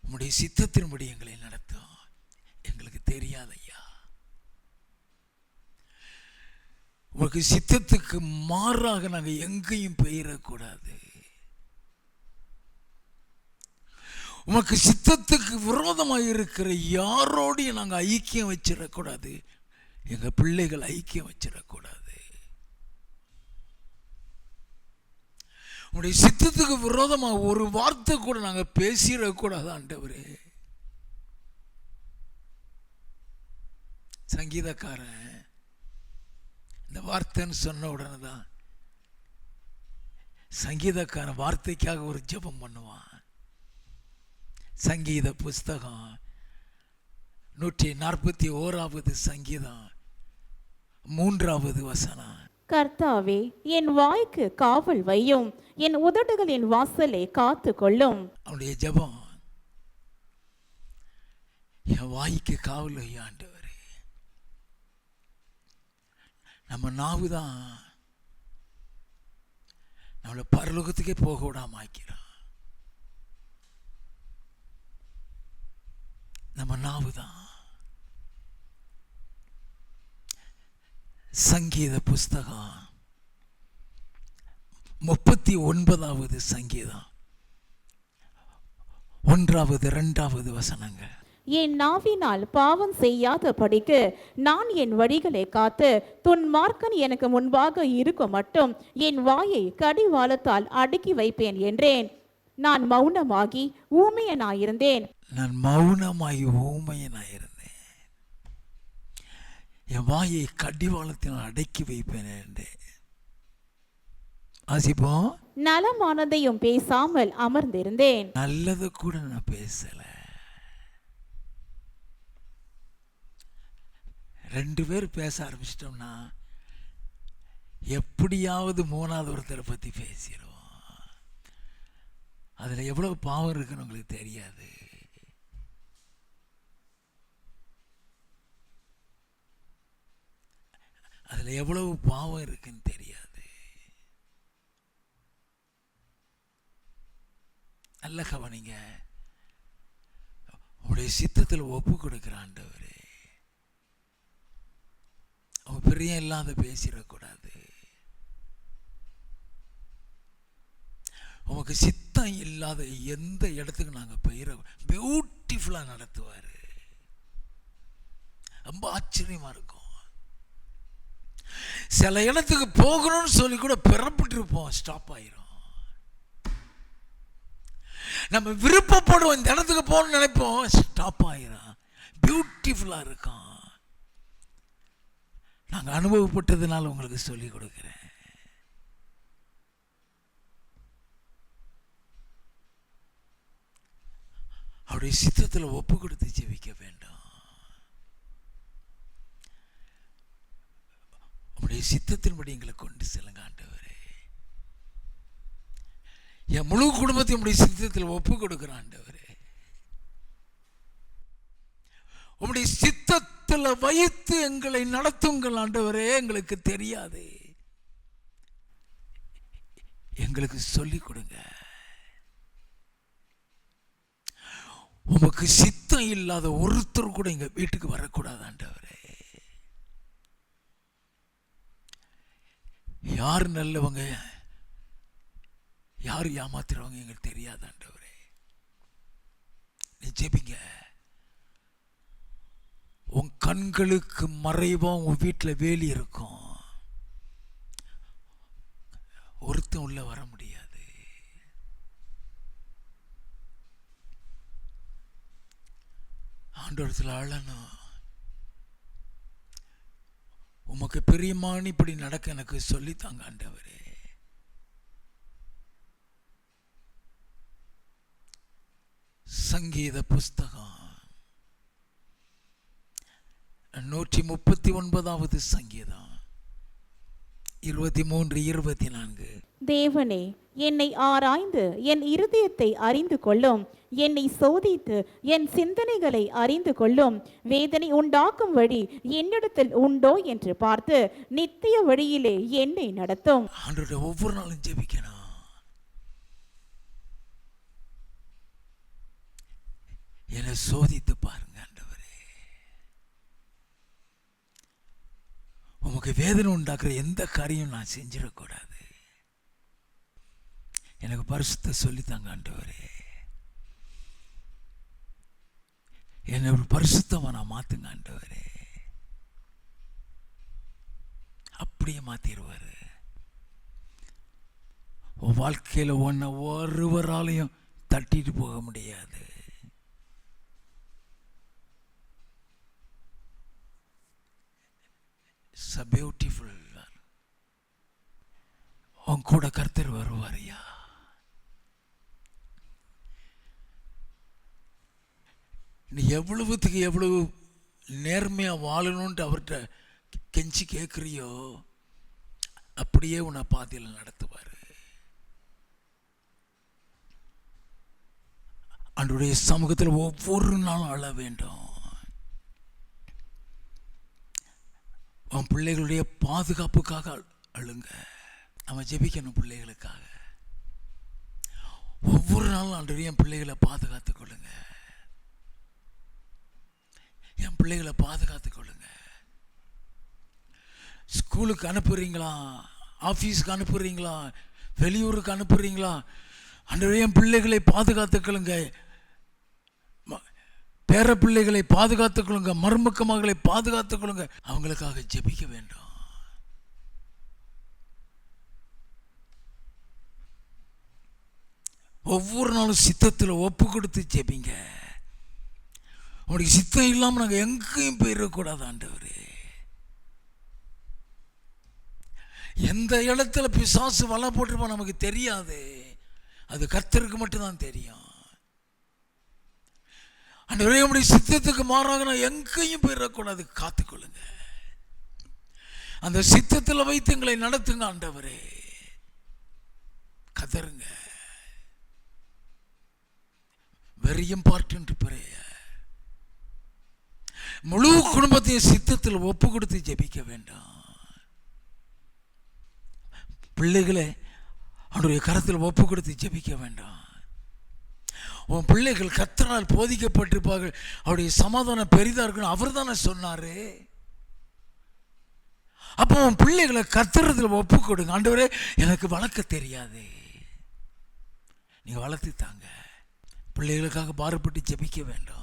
உம்முடைய சித்தத்தின்படி எங்களை நடத்தும். எங்களுக்கு தெரியாது ஐயா. உங்களுக்கு சித்தத்துக்கு மாறாக நாங்கள் எங்கேயும் பெயரக்கூடாது. உமக்கு சித்தத்துக்கு விரோதமாக இருக்கிற யாரோடையும் நாங்கள் ஐக்கியம் வச்சிடக்கூடாது. எங்கள் பிள்ளைகள் ஐக்கியம் வச்சிடக்கூடாது. உடைய சித்தத்துக்கு விரோதமாக ஒரு வார்த்தை கூட நாங்கள் பேசிடக்கூடாது ஆண்டவரே. சங்கீதக்காரன் இந்த வார்த்தைன்னு சொன்ன உடனே தான் சங்கீதக்காரன் வார்த்தைக்காக ஒரு ஜெபம் பண்ணுவான். சங்கீத புஸ்தகம் 141வது சங்கீதம் 3வது வசனம். கர்த்தாவே என் வாய்க்கு காவல் வையும், என் உதடுகளின் வாசலை காத்து கொள்ளும். அவனுடைய ஜெபம், என் வாய்க்கு காவல் வையும் ஆண்டவரே. நம்ம நாவு தான் நம்மளை பரலோகத்துக்கே போக விடாம ஆக்கிறான். நம்ம நாவு தான். சங்கீத புஸ்தகம் 39வது சங்கீதம் 1வது 2வது வசனங்கள். என் நாவினால் பாவம் செய்யாத படிக்கு நான் என் வழிகளை காத்து துன்மார்க்கன் எனக்கு முன்பாக இருக்க மட்டும் என் வாயை கடிவாளத்தால் அடக்கி வைப்பேன் என்றேன். நான் மௌனமாகி ஊமையனாயிருந்தேன். நான் மௌனமாகி ஊமையனாயிருந்தேன். என் வாயை கடிவாளத்தினால் அடக்கி வைப்பேன் என்றேன். ஆசிப்போம். நலமானதையும் பேசாமல் அமர்ந்திருந்தேன். நல்லது கூட நான் பேசல. 2 பேர் பேச ஆரம்பிச்சிட்டோம்னா எப்படியாவது 3வது ஒருத்தரை பற்றி பேசிடுவோம். அதில் எவ்வளவு பாவம் இருக்குன்னு உங்களுக்கு தெரியாது. அதில் எவ்வளவு பாவம் இருக்குன்னு தெரியாது. நல்ல கவனிங்க. உங்களுடைய சித்தத்தில் ஒப்பு கொடுக்கிற ஆண்டவரே, அவன் பிரியம் இல்லாத பேசிடக்கூடாது. உனக்கு சித்தம் சித்தம் இல்லாத எந்த இடத்துக்கு நாங்கள் போயிட பியூட்டிஃபுல்லாக நடத்துவார். ரொம்ப ஆச்சரியமாக இருக்கும். சில இடத்துக்கு போகணும்னு சொல்லி கூட பிறப்பிட்டு இருப்போம், ஸ்டாப் ஆயிரும். நம்ம விருப்பப்படுவோம், இந்த இடத்துக்கு போகணும்னு நினைப்போம், ஸ்டாப் ஆயிரும். பியூட்டிஃபுல்லாக இருக்கும். நாங்கள் அனுபவப்பட்டதுனால உங்களுக்கு சொல்லி கொடுக்குறேன். அவருடைய சித்தத்தில் ஒப்பு கொடுத்து ஜெபிக்க வேண்டும். உங்களுடைய சித்தத்தின்படி எங்களை கொண்டு செல்லுங்க ஆண்டவரே. என் முழு குடும்பத்தையும் உங்களுடைய சித்தத்தில் ஒப்பு கொடுக்கிறேன் ஆண்டவரே. உங்களுடைய சித்தத்தில் வைத்து எங்களை நடத்துங்கள் ஆண்டவரே. எங்களுக்கு தெரியாது, எங்களுக்கு சொல்லிக் கொடுங்க. உமக்கு சித்தம் இல்லாத ஒருத்தர் கூட எங்க வீட்டுக்கு வரக்கூடாது ஆண்டவரே. யார் நல்லவங்க யார் ஏமாத்துறவங்க எங்களுக்கு தெரியாது ஆண்டவரே. நீ ஜெபிங்க. உன் கண்களுக்கு மறைவா உன் வீட்டில் வேலி இருக்கும், ஒருத்தன் உள்ள வர முடியாது. ஆண்டவரத்தில் அழணும். உமக்கு பிரியமான இப்படி நடக்க எனக்கு சொல்லித்தாங்க ஆண்டவரே. சங்கீத புஸ்தகம் 139வது சங்கீதம் 23-24. தேவனே, என்னை ஆராய்ந்து என் இருதயத்தை அறிந்து கொள்ளும். என்னை சோதித்து என் சிந்தனைகளை அறிந்து கொள்ளும். வேதனை உண்டாக்கும் வழி என்னிடத்தில் உண்டோ என்று பார்த்து நித்திய வழியிலே என்னை நடத்தும். ஆண்டவரே, ஒவ்வொரு நாளும் ஜெபிக்கணும். என்னை சோதித்து பாருங்க ஆண்டவரே. உமக்கு வேதனை உண்டாக்குற எந்த காரியம் நான் செஞ்சிடக்கூடாது. எனக்கு பரிசுத்த சொல்லித்தாங்க ஆண்டவரே. என்னை ஒரு பரிசுத்தமா நான் மாத்துங்க ஆண்டவரே. அப்படியே மாத்திடுவாரு. உன் வாழ்க்கையில ஒன்ன ஒருவராலையும் தட்டிட்டு போக முடியாது. So beautiful. உன் கூட கர்த்தர் வருவாரியா. நீ எவ்வளவுத்துக்கு எவ்வளவு நேர்மையா வாழணும்ட்டு அவர்கிட்ட கெஞ்சி கேட்குறியோ அப்படியே உன்னை பாதையில் நடத்துவார். அவருடைய சமூகத்தில் ஒவ்வொரு நாளும் அழ வேண்டும். உன் பிள்ளைகளுடைய பாதுகாப்புக்காக அழுங்க. நம்ம ஜெபிக்கணும் பிள்ளைகளுக்காக. ஒவ்வொரு நாளும் ஆண்டவரே என் பிள்ளைகளை பாதுகாத்துக் கொள்ளுங்க, என் பிள்ளைகளை பாதுகாத்துக் கொள்ளுங்க. ஸ்கூலுக்கு அனுப்புறீங்களா, ஆஃபீஸுக்கு அனுப்புறீங்களா, வெளியூருக்கு அனுப்புறீங்களா, ஆண்டவரே என் பிள்ளைகளை பாதுகாத்துக் கொள்ளுங்க, பேர பிள்ளைகளை பாதுகாத்துக் கொள்ளுங்க, மருமக்க மகளை பாதுகாத்துக் கொள்ளுங்க. அவங்களுக்காக ஜெபிக்க வேண்டும். ஒவ்வொரு நாளும் சித்தத்தில் ஒப்பு கொடுத்து ஜெபிங்க. உங்களுடைய சித்தம் இல்லாமல் நாங்கள் எங்கேயும் போயிடக்கூடாது ஆண்டவரே. எந்த இடத்துல பிசாசு வலை போட்டிருப்போம் நமக்கு தெரியாது, அது கர்த்தருக்கு மட்டும்தான் தெரியும். ஆண்டவரே உங்களுடைய சித்தத்துக்கு மாறாக நான் எங்கேயும் போயிடக்கூடாது, காத்துக்கொள்ளுங்க. அந்த சித்தத்தில் வைத்து எங்களை நடத்துங்க ஆண்டவரே. கதருங்க. Very important prayer. முழு குடும்பத்தையும் சித்தத்தில் ஒப்பு கொடுத்து ஜெபிக்க வேண்டாம். பிள்ளைகளை அவருடைய கரத்தில் ஒப்பு கொடுத்து ஜெபிக்க வேண்டாம். உன் பிள்ளைகள் கர்த்தரால் போதிக்கப்பட்டிருப்பார்கள், அவருடைய சமாதானம் பெரிதா இருக்கணும், அவர் தானே சொன்னாரு. அப்போ உன் பிள்ளைகளை கர்த்தரத்தில் ஒப்பு கொடுங்க. ஆண்டவரே எனக்கு வளர்க்க தெரியாது, நீங்கள் வளர்த்து தாங்க. பிள்ளைகளுக்காக பாரப்பட்டு ஜெபிக்க வேண்டும்.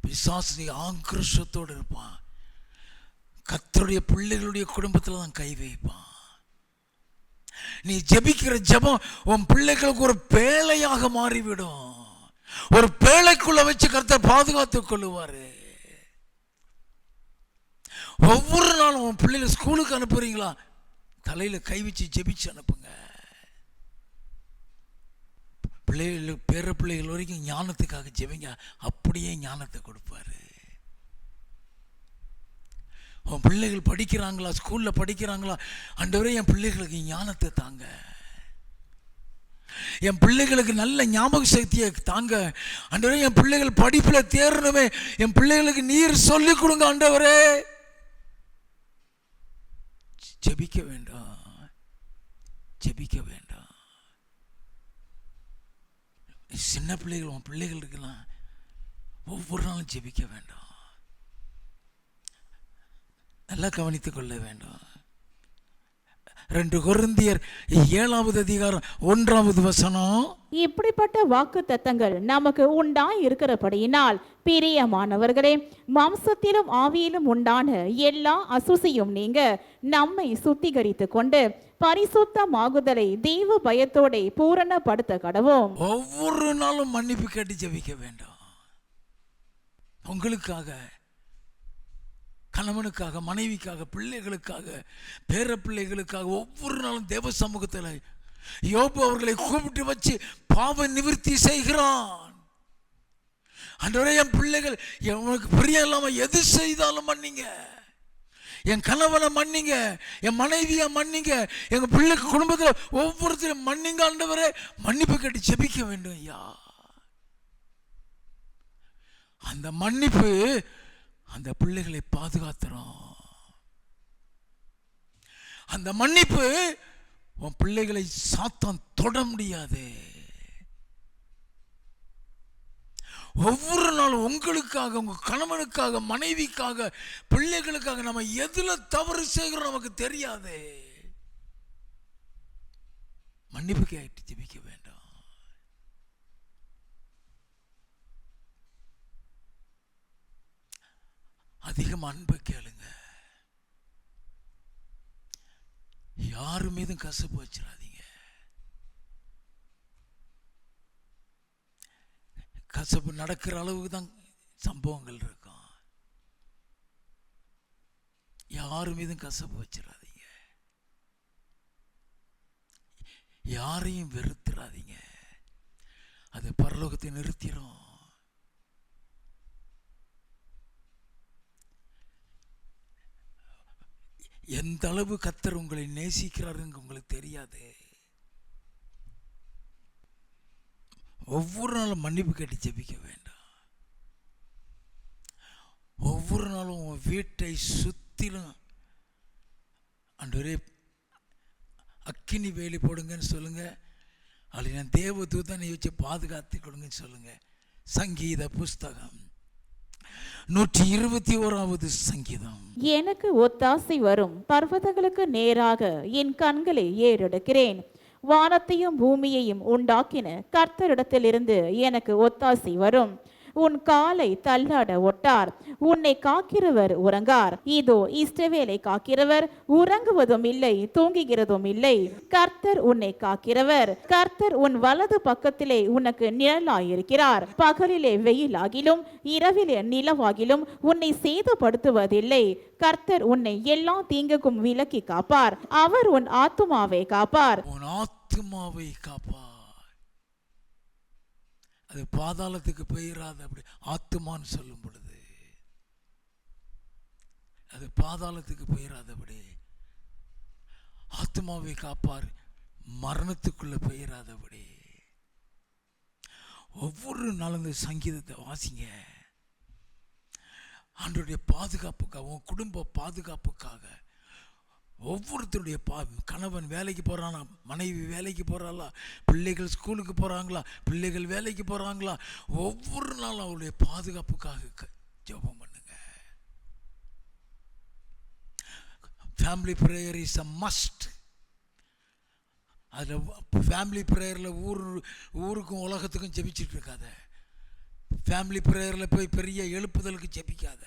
பிசாசு ஆக்ரோஷத்தோடு இருப்பான். கர்த்தருடைய பிள்ளைகளுடைய குடும்பத்தில் தான் கை வைப்பான். நீ ஜெபிக்கிற ஜெபம் உன் பிள்ளைகளுக்கு ஒரு பேழையாக மாறிவிடும். ஒரு பேழைக்குள்ள வச்சு கர்த்தர் பாதுகாத்துக் கொள்ளுவாரு. ஒவ்வொரு நாளும் உன் பிள்ளைகளை ஸ்கூலுக்கு அனுப்புறீங்களா, தலையில கை வச்சு ஜெபிச்சு அனுப்புங்க. பிள்ளைகள் பேர பிள்ளைகள் வரைக்கும் ஞானத்துக்காக ஜெபிங்க. அப்படியே ஞானத்தை கொடுப்பாரு. உன் பிள்ளைகள் படிக்கிறாங்களா, ஸ்கூல்ல படிக்கிறாங்களா, ஆண்டவரே என் பிள்ளைகளுக்கு ஞானத்தை தாங்க, என் பிள்ளைகளுக்கு நல்ல ஞாபக சக்தியை தாங்க, ஆண்டவரே என் பிள்ளைகள் படிப்புல தேரணுமே, என் பிள்ளைகளுக்கு நீர் சொல்லிக் கொடுங்க ஆண்டவரே. ஜெபிக்க வேண்டாம், ஜெபிக்க வேண்டாம். சின்ன பிள்ளைகள் உன் பிள்ளைகள் இருக்கலாம், ஒவ்வொரு நாளும் ஜெபிக்க வேண்டாம். நல்லா கவனித்துக் கொள்ள வேண்டும். 2 கொரிந்தியர் 7வது அதிகாரம் 1வது வசனம். இப்படிப்பட்ட வாக்கு தத்தங்கள் நமக்கு உண்டாய் இருக்கிறபடியினால் பிரியமானவர்களே, மாம்சத்திலும் ஆவியிலும் உண்டான எல்லா அசுசியும் நீங்க நம்மை சுத்திகரித்து கொண்டு பரிசுத்தமாகுதலை தெய்வ பயத்தோட பூரணப்படுத்த கடவோம். ஒவ்வொரு நாளும் மன்னிப்பு கேட்டு ஜெபிக்க வேண்டாம். உங்களுக்காக, கணவனுக்காக, மனைவிக்காக, பிள்ளைகளுக்காக, பேர பிள்ளைகளுக்காக ஒவ்வொரு நாளும் தேவ சமூகத்தில் யோபு அவர்களை கூப்பிட்டு வச்சு பாவ நிவர்த்தி செய்கிறான். ஆண்டவரே என் பிள்ளைகள் எனக்கு பிரியம் இல்லாம எது செய்தாலும் மன்னிங்க, என் கணவனை மன்னிங்க, என் மனைவியை மன்னிங்க, எங்க பிள்ளை குடும்பத்தில் ஒவ்வொருத்தரும் மன்னிங்க ஆண்டவரே. மன்னிப்பு கட்டி ஜெபிக்க வேண்டும் ஐயா. அந்த மன்னிப்பு அந்த பிள்ளைகளை பாதுகாத்துறோம். அந்த மன்னிப்பு உன் பிள்ளைகளை சாத்தான் தொட முடியாது. ஒவ்வொரு நாளும் உங்களுக்காக, உங்க கணவனுக்காக, மனைவிக்காக, பிள்ளைகளுக்காக நம்ம எதுல தவறு செய்கிறோம் நமக்கு தெரியாது. மன்னிப்பு கேட்டு ஜெபிக்க வேண்டாம். அதிகம் அன்பு கேளுங்க. யாரு மீதும் கசப்பு வச்சிடாதீங்க. கசப்பு நடக்கிற அளவுக்கு தான் சம்பவங்கள் இருக்கும். யாரு மீதும் கசப்பு வச்சிடாதீங்க. யாரையும் வெறுத்துறாதீங்க. அது பரலோகத்தை நிறுத்திடும். எந்த அளவு கர்த்தர் உங்களை நேசிக்கிறாருன்னு உங்களுக்கு தெரியாது. ஒவ்வொரு நாளும் மன்னிப்பு கேட்டு ஜெபிக்க வேண்டாம். ஒவ்வொரு நாளும் உன் வீட்டை சுத்திலும் ஆண்டவரே அக்கினி வேலி போடுங்கன்னு சொல்லுங்க. அப்படி நான் தேவ தூதனை வச்சு பாதுகாத்து கொடுங்கன்னு சொல்லுங்க. சங்கீத புஸ்தகம் 121வது சங்கீதம். எனக்கு ஒத்தாசை வரும் பர்வதங்களுக்கு நேராக என் கண்களை ஏறெடுக்கிறேன். வானத்தையும் பூமியையும் உண்டாக்கின கர்த்தரிடத்திலிருந்து எனக்கு ஒத்தாசை வரும். உன் காலை தள்ளாட ஒட்டார். உன்னை காக்கிறவர் உறங்கார். இதோ இஸ்ரவேலை காக்கிறவர் உறங்குவதும் இல்லை, தூங்குகிறதும் இல்லை. கர்த்தர் உன்னை காக்கிறவர். கர்த்தர் உன் வலது பக்கத்திலே உனக்கு நிழலாயிருக்கிறார். பகலிலே வெயிலாகிலும் இரவிலே நிலவாகிலும் உன்னை சேதப்படுத்துவதில்லை. கர்த்தர் உன்னை எல்லா தீங்குக்கும் விலக்கி காப்பார். அவர் உன் ஆத்துமாவை காப்பார். உன் ஆத்துமாவை காப்பார். அது பாதாளத்துக்கு போயிடாது. அப்படி ஆத்துமான்னு சொல்லும் பொழுது அது பாதாளத்துக்கு போயிடாதபடி ஆத்துமாவை காப்பார். மரணத்துக்குள்ள போயிடாதபடி. ஒவ்வொரு நாளும் இந்த சங்கீதத்தை வாசிங்க. ஆண்டவருடைய பாதுகாப்புக்காக, உன் குடும்ப பாதுகாப்புக்காக, ஒவ்வொருத்தருடைய கணவன் வேலைக்கு போகிறானா, மனைவி வேலைக்கு போகிறாளா, பிள்ளைகள் ஸ்கூலுக்கு போகிறாங்களா, பிள்ளைகள் வேலைக்கு போகிறாங்களா, ஒவ்வொரு நாளும் அவருடைய பாதுகாப்புக்காக ஜெபம் பண்ணுங்க. Family prayer is a must. அதில் ஃபேமிலி ப்ரேயரில் ஊருக்கும் உலகத்துக்கும் ஜெபிச்சுட்டு இருக்காத. ஃபேமிலி ப்ரேயரில் போய் பெரிய எழுப்புதலுக்கு ஜெபிக்காத.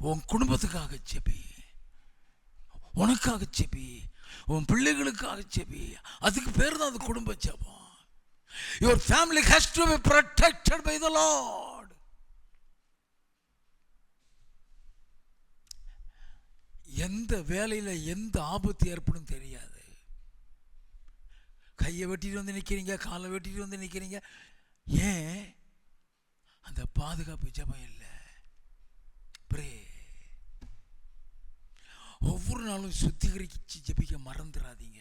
உன் குடும்பத்துக்காக ஜெபி, உனக்காக ஜெபி, உன் பிள்ளைகளுக்காக ஜெபி. அதுக்கு பேர் தான் அது குடும்ப ஜெபம். Your family has to be protected by the Lord. எந்த வேலையில் எந்த ஆபத்து ஏற்படும் தெரியாது. கையை வெட்டிட்டு வந்து நிற்கிறீங்க, காலை வெட்டிட்டு வந்து நிற்கிறீங்க. ஏன்? அந்த பாதுகாப்பு ஜெபம் இல்லை. பிரே. ஒவ்வொரு நாளும் சுத்திகரிச்சு ஜெபிக்க மறந்துடாதீங்க.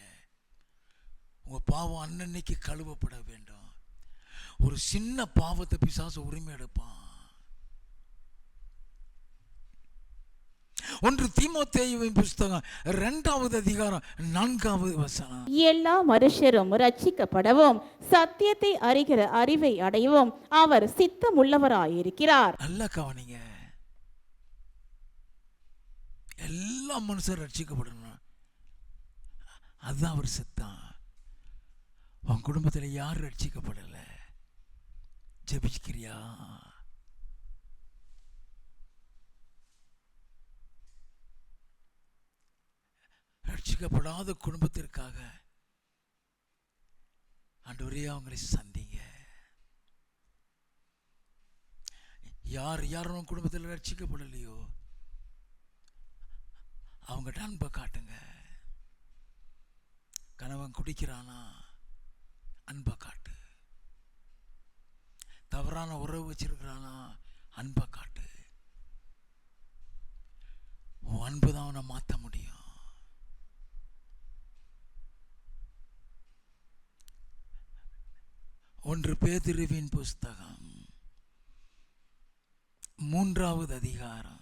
உங்கள் பாவம் அன்னன்னைக்கு கழுவப்பட வேண்டும். ஒரு சின்ன பாவத்தை பிசாசு உரிமை எடுப்பான். 1 தீமோத்தேயுவின் புஸ்தகம் 2வது அதிகாரம் 4வது வசனம். எல்லா மனுஷரும் ரட்சிக்கப்படவும் சத்தியத்தை அறிகிற அறிவை அடையவும் அவர் சித்தமுள்ளவராயிருக்கிறார். நல்லா கவனிங்க. எல்லா மனுஷரும் ரட்சிக்கப்படணும், அதுதான் அவர் சித்தம். உன் குடும்பத்தில் யார் ரட்சிக்கப்படல? ஜெபிக்கிறியா? ரட்சிக்கப்படாத குடும்பத்திற்காக ஆண்டவரே அவங்களை சந்திங்க. யாரும் குடும்பத்தில் ரட்சிக்கப்படலையோ அவங்ககிட்ட அன்பை காட்டுங்க. கணவன் குடிக்கிறானா, அன்பை காட்டு. தவறான உறவு வச்சிருக்கிறானா, அன்பை காட்டு. உன் அன்பு தான் அவனை மாற்ற முடியும். ஒன்று பேதுருவின் புஸ்தகம் 3வது அதிகாரம்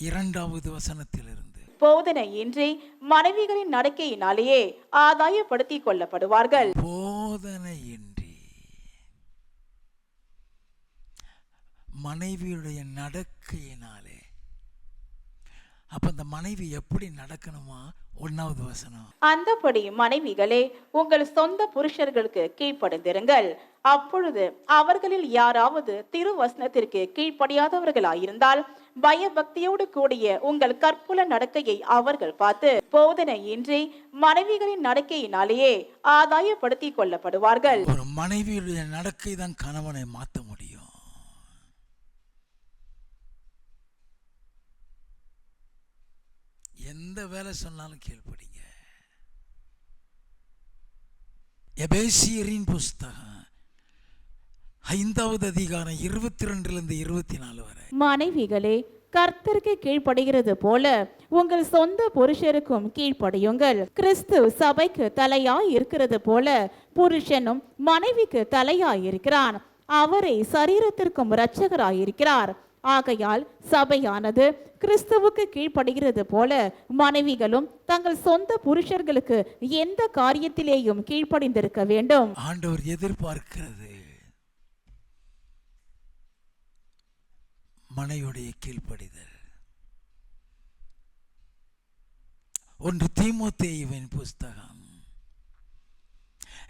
2வது வசனத்திலிருந்து. போதனையின்றி மனைவிகளின் நடக்கையினாலேயே ஆதாயப்படுத்திக் கொள்ளப்படுவார்கள். போதனையின்றி மனைவியுடைய நடக்கையினாலே. அப்ப அந்த மனைவி எப்படி நடக்கணுமா? 1வது வசனம். அந்தபடி மனைவிகளே உங்கள் சொந்த புருஷர்களுக்கு கீழ்ப்படிந்திருங்கள். அப்பொழுது அவர்களில் யாராவது திருவசனத்திற்கு கீழ்ப்படியாதவர்களாயிருந்தால் பயபக்தியோடு கூடிய உங்கள் கற்புல நடக்கையை அவர்கள் பார்த்து போதனையின்றி மனைவிகளின் நடக்கையினாலேயே ஆதாயப்படுத்திக் கொள்ளப்படுவார்கள். ஒரு மனைவியுடைய நடக்கை தான் கணவனை மாற்ற முடியும். எந்த வேலை சொன்னாலும் கீழ்ப்படிங்க. எபேசியரின் புஸ்தகம் 5வது அதிகாரம் 22லிருந்து 24 வரை. மனைவிகளே கர்த்தருக்கு கீழ்ப்படுகிறது போல உங்கள் சொந்த புருஷருக்கும் கீழ்ப்படியுங்கள். கிறிஸ்து சபைக்கு தலையாய் இருக்கிறது போல புருஷனும் மனைவிக்கு தலையாய் இருக்கிறான். அவரே சரீரத்திற்கும் இரட்சகராயிருக்கிறார். ஆகையால் சபையானது கிறிஸ்துவுக்கு கீழ்ப்படுகிறது போல மனைவிகளும் தங்கள் சொந்த புருஷர்களுக்கு எந்த காரியத்திலேயும் கீழ்ப்படிந்திருக்க வேண்டும். ஆண்டவர் எதிர்பார்க்கிறது மனைவியுடைய கீழ்ப்படிதல். 1 தீமோத்தேயுவின் புஸ்தகம்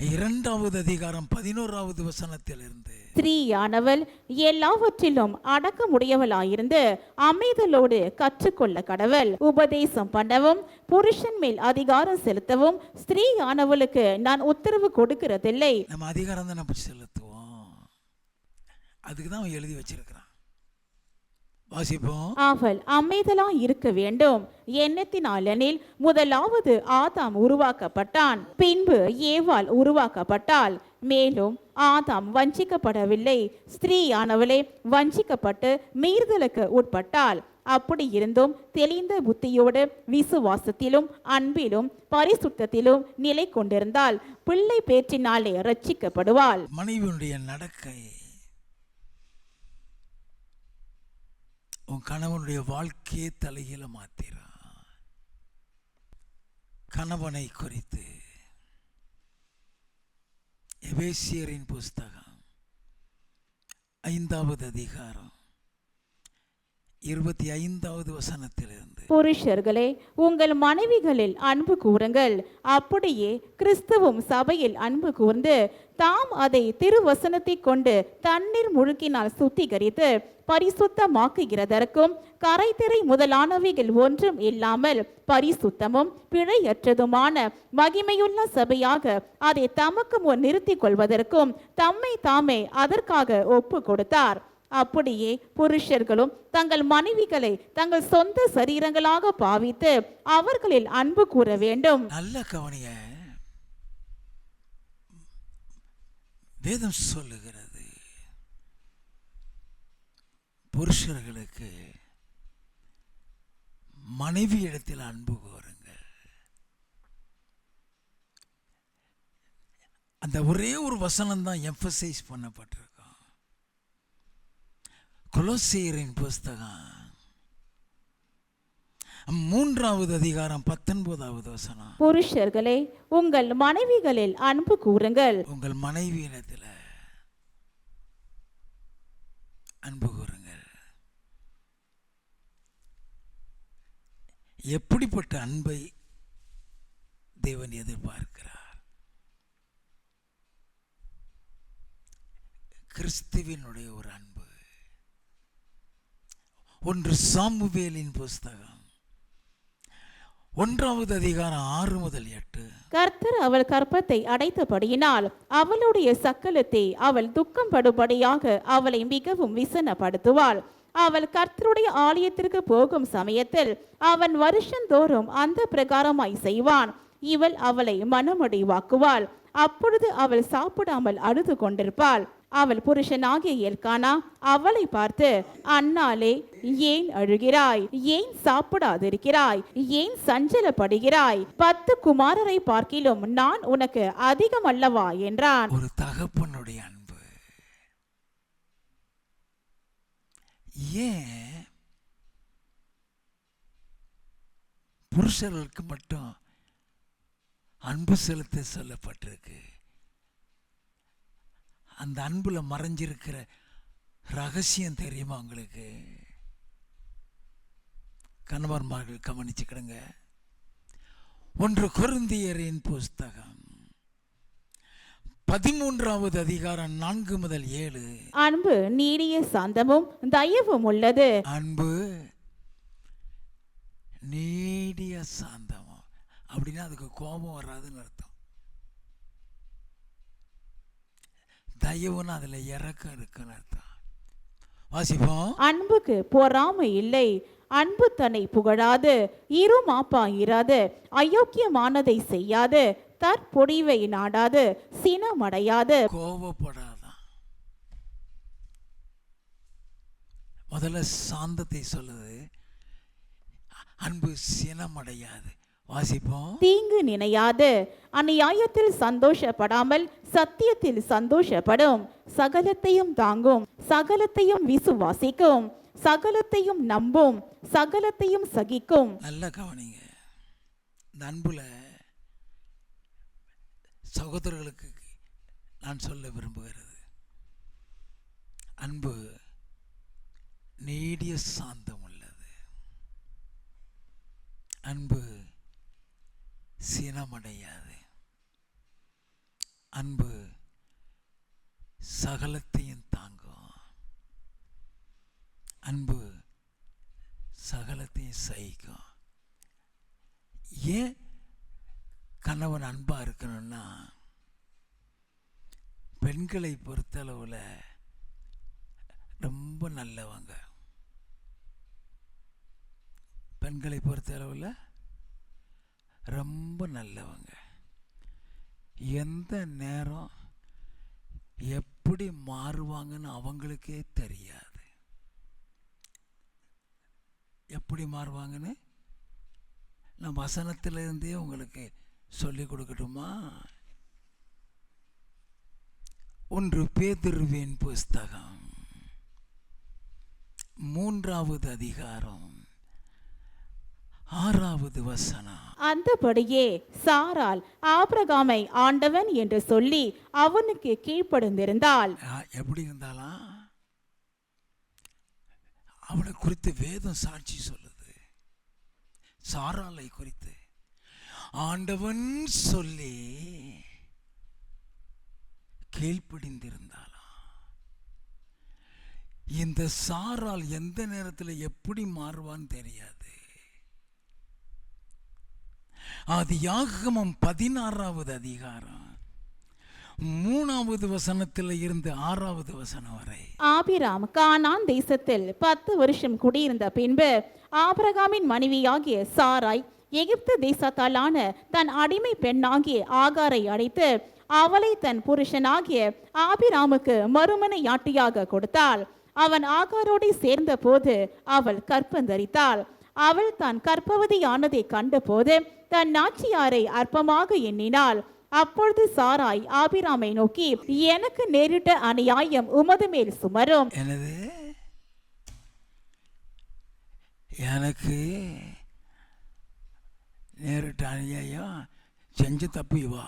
2வது அதிகாரம் 11வது வசனத்திலிருந்து. ஸ்திரீயானவள் எல்லாவற்றிலும் அடக்கமுடையவளாயிருந்து அமைதலோடு கற்றுக்கொள்ள கடவள். உபதேசம் பண்ணவும் புருஷன் மேல் அதிகாரம் செலுத்தவும் ஸ்திரீயானவளுக்கு நான் உத்தரவு கொடுக்கிறதில்லை. நம்ம அதிகாரம் தான் நம்ம செலுத்துவோம். அதுக்கு தான் அவன் எழுதி வச்சிருக்கிறான். வாசிப்போம். அவள் அமைதலாய் இருக்க வேண்டும். எண்ணத்தினாலெனில் முதலாவது ஆதாம் உருவாக்கப்பட்டான், பின்பு ஏவாள் உருவாக்கப்பட்டாள். மேலும் ஆதாம் வஞ்சிக்கப்படவில்லை, ஸ்திரீயானவளே வஞ்சிக்கப்பட்டு மீறுதலுக்கு உட்பட்டாள். அப்படி இருந்தும் தெளிந்த புத்தியோடு விசுவாசத்திலும் அன்பிலும் பரிசுத்தத்திலும் நிலை கொண்டிருந்தால் பிள்ளை பேற்றினாலே ரட்சிக்கப்படுவாள். மனைவியுடைய நடக்கை உன் கணவனுடைய வாழ்க்கையை தலையில மாத்திரா. கணவனை குறித்து எபேசியரின் புஸ்தகம் 5வது அதிகாரம் 25வது வசனத்திலிருந்து, புருஷர்களே உங்கள் மனைவிகளில் அன்பு கூறுங்கள், அப்படியே கிறிஸ்துவும் சபையில் அன்பு கூர்ந்து தாம் அதை திருவசனத்தை கொண்டு தண்ணீர் முழுக்கினால் சுத்திகரித்து பரிசுத்தமாக்குகிறதற்கும் கரைதிரை முதலானவைகள் ஒன்றும் இல்லாமல் பரிசுத்தமும் பிழையற்றதுமான மகிமையுள்ள சபையாக அதை தமக்கு முன் நிறுத்திக் கொள்வதற்கும் தம்மை தாமே அதற்காக ஒப்பு கொடுத்தார். அப்படியே புருஷர்களும் தங்கள் மனைவிகளை தங்கள் சொந்த சரீரங்களாக பாவித்து அவர்களில் அன்பு கூற வேண்டும். நல்ல கவனிய, வேதம் சொல்லுகிறது, புருஷர்களுக்கு மனைவி இடத்தில் அன்பு கூறுங்கள். அந்த ஒரே ஒரு வசனம் தான் எம்பசைஸ் பண்ணப்பட்டிருக்கும். கொலோசியரின் புஸ்தகம் 3வது அதிகாரம் 19வது வசனம், புருஷர்களே உங்கள் மனைவிகளில் அன்பு கூறுங்கள். உங்கள் மனைவியிடத்தில் அன்பு கூறுங்கள். எப்படிப்பட்ட அன்பை தேவன் எதிர்பார்க்கிறார்? கிறிஸ்துவினுடைய ஒரு அன்பு. 1 சாமுவேலின் புஸ்தகம் 1வது அதிகாரம் 6 முதல் 8. கர்த்தர் அவள் கற்பத்தை அடைத்தபடியினால் அவளுடைய சக்கலத்தை அவள் துக்கம் படும்படியாக அவளை மிகவும் விசனப்படுத்துவாள். அவள் கர்த்தருடைய ஆலயத்திற்கு போகும் சமயத்தில் அவன் வருஷந்தோறும் அந்த பிரகாரமாய் செய்வான். இவள் அவளை மனமடிவாக்குவாள். அப்பொழுது அவள் சாப்பிடாமல் அழுது கொண்டிருப்பாள். அவள் புருஷனாகிய எல்கானா அவளை பார்த்து, அன்னாளே ஏன் அழுகிறாய்? ஏன் சாப்பிடாதிருக்கிறாய்? ஏன் சஞ்சலப்படுகிறாய்? 10 குமாரரை பார்க்கிலும் நான் உனக்கு அதிகம் அல்லவா என்றான். ஒரு தகப்பனுடைய அன்பு. ஏன் புருஷர்களுக்கு மட்டும் அன்பு செலுத்த சொல்லப்பட்டிருக்கு? அந்த அன்புல மறைஞ்சிருக்கிற ரகசியம் தெரியுமா உங்களுக்கு? கணவன்மார்கள் கவனிச்சுக்கிடுங்க. 1 கொரிந்தியரின் புஸ்தகம் 13வது அதிகாரம் 4 முதல் 7. அன்பு நீடிய சாந்தமும் தயவும் உள்ளது. அன்பு நீடிய சாந்தமும் அப்படின்னா அதுக்கு கோபம் வராதுன்னு அர்த்தம். தயவுன்னு அதுல இறக்கம் இருக்குன்னு அர்த்தம். வாசிப்போம். அன்புக்கு பொறாமை இல்லை. அன்பு தன்னை புகழாது, இருமாப்பாயிராது, அயோக்கியமானதை செய்யாது, தற்பொடிவை நாடாது, சினமடையாது, கோபப்படாதான். முதல்ல சாந்தத்தை சொல்லுது. அன்பு சினமடையாது. வாசிப்போம். தீங்கு நினையாது, அநியாயத்தில் சந்தோஷப்படாமல் சத்தியத்தில் சந்தோஷப்படும், சகலத்தையும் தாங்கும், சகலத்தையும் விசுவாசிக்கும், சகலத்தையும் நம்பும், சகலத்தையும் சகிக்கும். நல்ல கவனிங்க. இந்த அன்புல சகோதரர்களுக்கு நான் சொல்ல விரும்புகிறது, அன்பு நீடிய சாந்தம் உள்ளது. அன்பு சினமடையாது. அன்பு சகலத்தையும் தாங்கும். அன்பு சகலத்தையும் சகிக்கும். ஏன் கணவன் அன்பா இருக்கணும்னா, பெண்களை பொறுத்தளவுல ரொம்ப நல்லவங்க. பெண்களை பொறுத்தளவுல ரொம்ப நல்லவங்க. எந்த நேரம் எப்படி மாறுவாங்கன்னு அவங்களுக்கே தெரியாது. எப்படி மாறுவாங்கன்னு நான் வசனத்திலிருந்தே உங்களுக்கு சொல்லி கொடுக்கட்டுமா? 1 பேதுருவின் புஸ்தகம் 3வது அதிகாரம் 6வது வசனம். அந்தபடியே சாராள் ஆபிரகாமை ஆண்டவன் என்று சொல்லி அவனுக்கு கீழ்ப்படிந்திருந்தாள். எப்படி இருந்தாலும் அவளை குறித்து வேதம் சாட்சி சொல்லுது. சாராளை குறித்து ஆண்டவன் சொல்லி கீழ்ப்படிந்திருந்தாளாம். இந்த சாராள் எந்த நேரத்தில் எப்படி மாறுவான்னு தெரியாது. ஆதியாகமம் 16வது அதிகாரம் 3வது வசனத்தில் இருந்து 6வது வசனம் வரை. ஆபிராம் கானான் தேசத்தில் 10 வருஷம் குடியிருந்த பின்பு ஆபிரகாமின் மனைவியாகிய சாராய் எகிப்து தேசத்தாலான தன் அடிமை பெண்ணாகிய ஆகாரை அழைத்து அவளை தன் புருஷனாகிய ஆபிராமுக்கு மறுமனையாட்டியாக கொடுத்தாள். அவன் ஆகாரோடு சேர்ந்த போது அவள் கற்பந்தரித்தாள். அவள் தான் கர்ப்பவதியானதை கண்டபோது தன் நாச்சியாரை அற்பமாக எண்ணினாள். அப்பொழுது சாராய் ஆபிராமை நோக்கி, எனக்கு நேரிட்ட அநியாயம் உமது மேல் சுமரும். எனக்கு நேரிட்ட அநியாயம் செஞ்ச தப்பு இவா,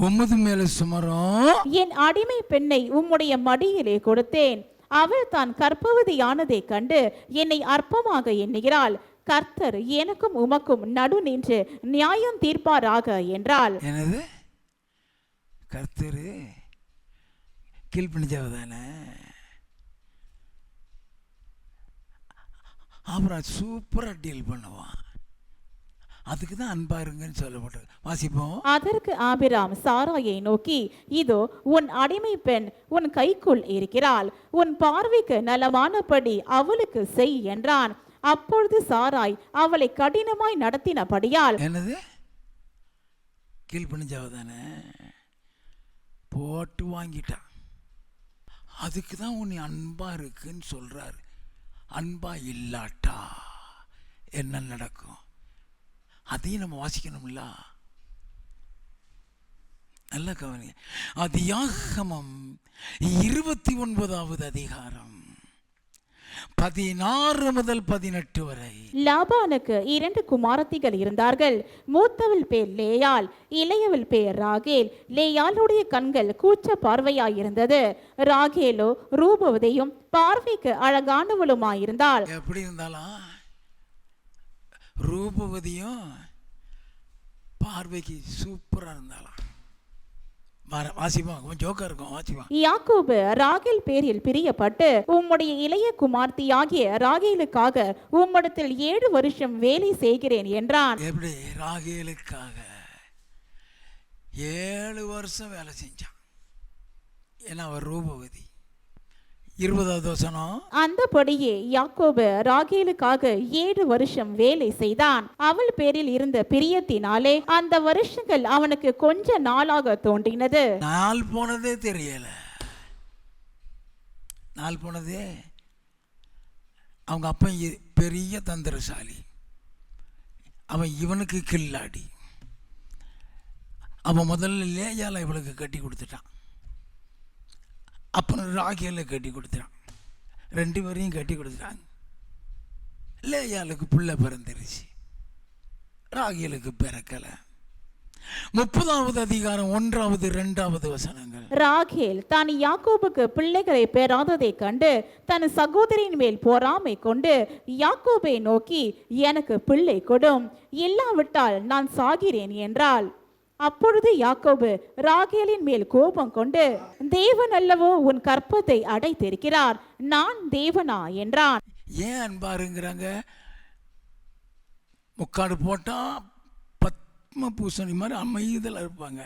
உமது மேல சுமரும். என் அடிமை பெண்ணை உம்முடைய மடியிலே கொடுத்தேன். அவள் தான் கர்ப்பவதியானதை கண்டு என்னை அற்பமாக எண்ணுகிறாள். கர்த்தர் எனக்கும் உமக்கும் நடு நின்று நியாயம் தீர்ப்பாராக என்றாள். எனது கர்த்தரு கீழ்ப்படிஞ்சவதானே. அப்புறம் சூப்பரா டீல் பண்ணுவான். அதுக்கு தான் அன்பா இருங்கன்னு சொல்லப்பட்டது. வாசிப்போம். அதற்கு ஆபிராம் சாராயை நோக்கி, இதோ உன் அடிமை பெண் உன் கைக்குள் இருக்கிறாள். உன் பார்வைக்கு நலமானபடி அவளுக்கு செய் என்றான். அப்பொழுது சாராய் அவளை கடினமாய் நடத்தினபடியால், என்னது கீழ்ப்படிஞ்சவதானே, போட்டு வாங்கிட்டான். அதுக்கு தான் உன்னை அன்பா இருக்குன்னு சொல்றாரு. அன்பா இல்லாட்டா என்ன நடக்கும் அதையும் நம்ம வாசிக்கணும்ல. நல்ல கவனி. ஆதியாகமம் 29வது அதிகாரம் 16 முதல் 18 வரை. லாபானுக்கு 2 குமாரத்திகள் இருந்தார்கள். மூத்தவள் பேர் லேயாள், இளையவள் பேர் ராகேல். லேயாளுடைய கண்கள் கூச்ச பார்வையாயிருந்தது. ராகேலோ ரூபவதியும் பார்வைக்கு அழகானவளுமாயிருந்தாள். எப்படி இருந்தாலும் ரூபவதியும் பார்வைக்கு சூப்பரா இருந்தாலும். யாக்கோபு ராகேல் பேரில் பிரியப்பட்டு, உம்முடைய இளைய குமார்த்தியாகிய ராகேலுக்காக உம்மிடத்தில் 7 வருஷம் வேலை செய்கிறேன் என்றான். எப்படி ராகேலுக்காக 7 வருஷம் வேலை செஞ்சான். ஏன்னா அவர் ரூபவதி. 20வது வசனம். அந்தபடியே யாக்கோபு ராகேலுக்காக 7 வருஷம் வேலை செய்தான். அவள் பேரில் இருந்த பிரியத்தினாலே அந்த வருஷங்கள் அவனுக்கு கொஞ்ச நாளாக தோன்றினது. நாள் போனதே தெரியல. நாள் போனதே. அவங்க அப்பா பெரிய தந்திரசாலி. அவன் இவனுக்கு கில்லாடி. அவன் முதல்ல லேயால இவளுக்கு கட்டி கொடுத்துட்டான். அப்புறம் ராகேலை கட்டி கொடுத்துட்டான். 2 பேரையும் கட்டி கொடுத்துட்டாங்க. லேயாளுக்கு புள்ள பிறந்துருச்சு, ராகேலுக்கு பிறக்கல. 30வது அதிகாரம் 1வது 2வது வசனங்கள். ராகேல் தான் யாக்கோபுக்கு பிள்ளைகளை பெறாததை கண்டு தன் சகோதரின் மேல் பொறாமை கொண்டு யாக்கோபை நோக்கி, எனக்கு பிள்ளை கொடும், இல்லாவிட்டால் நான் சாகிறேன் என்றாள். அப்பொழுது யாக்கோபு ராகேலின் மேல் கோபம் கொண்டு, தேவன் அல்லவோ உன் கற்பத்தை அடைத்திருக்கிறார், நான் தேவனா என்றான். ஏன் அன்பாருங்கிறாங்க? முக்காடு போட்டா பத்ம பூசணி மாதிரி அமைதல் இருப்பாங்க.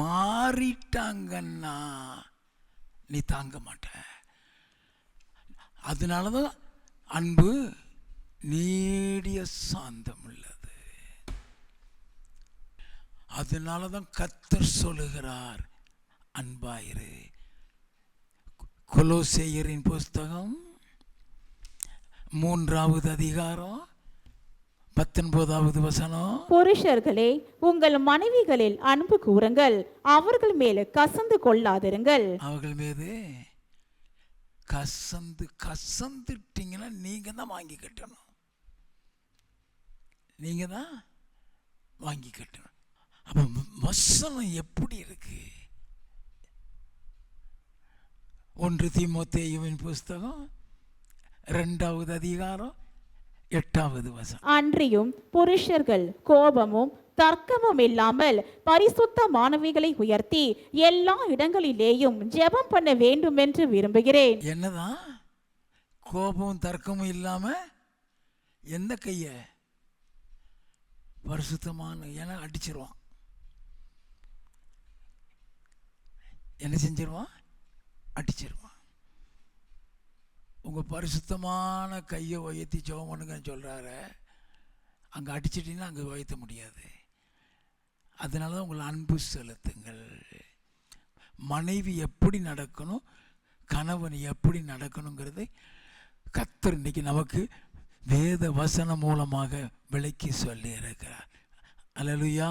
மாறிட்டாங்கன்னா நீ தாங்க மாட்ட. அதனாலதான் அன்பு நீடிய சாந்தம் உள்ளது. அதனாலதான் கர்த்தர் சொல்லுகிறார், அன்பாயிரு. கொலோசேயரின் புஸ்தகம் 3வது அதிகாரம் 19வது வசனம். புருஷர்களே, உங்கள் மனைவிகளில் அன்பு கூறுங்கள், அவர்கள் மேல் கசந்து கொள்ளாதிருங்கள். அவர்கள் மீது கசந்துட்டீங்கன்னா நீங்க தான் வாங்கி கட்டணும். நீங்க தான் வாங்கி கட்டணும். அப்ப வசனம் எப்படி இருக்கு? 1 தீமோத்தேயுவின் புஸ்தகம் 2வது அதிகாரம் 8வது வசனம். அன்றியும் புருஷர்கள் கோபமும் தர்க்கமும் இல்லாமல் பரிசுத்தமானவைகளை உயர்த்தி எல்லா இடங்களிலேயும் ஜெபம் பண்ண வேண்டும் என்று விரும்புகிறேன். என்னதான் கோபமும் தர்க்கமும் இல்லாம எந்த கைய பரிசுத்தமான என அடிச்சிருவான். என்ன செஞ்சிருவான்? அடிச்சிருவான். உங்க பரிசுத்தமான கையை உயர்த்தி ஜெபம் பண்ணுங்கன்னு சொல்றாரு. அங்க அடிச்சிட்டீங்கன்னா அங்க உயர்த்த முடியாது. அதனால தான் உங்களை அன்பு செலுத்துங்கள். மனைவி எப்படி நடக்கணும், கணவன் எப்படி நடக்கணுங்கிறதை கர்த்தர் இன்னைக்கு நமக்கு வேத வசனம் மூலமாக விளக்கி சொல்லி இருக்கிறார். அல்லேலூயா.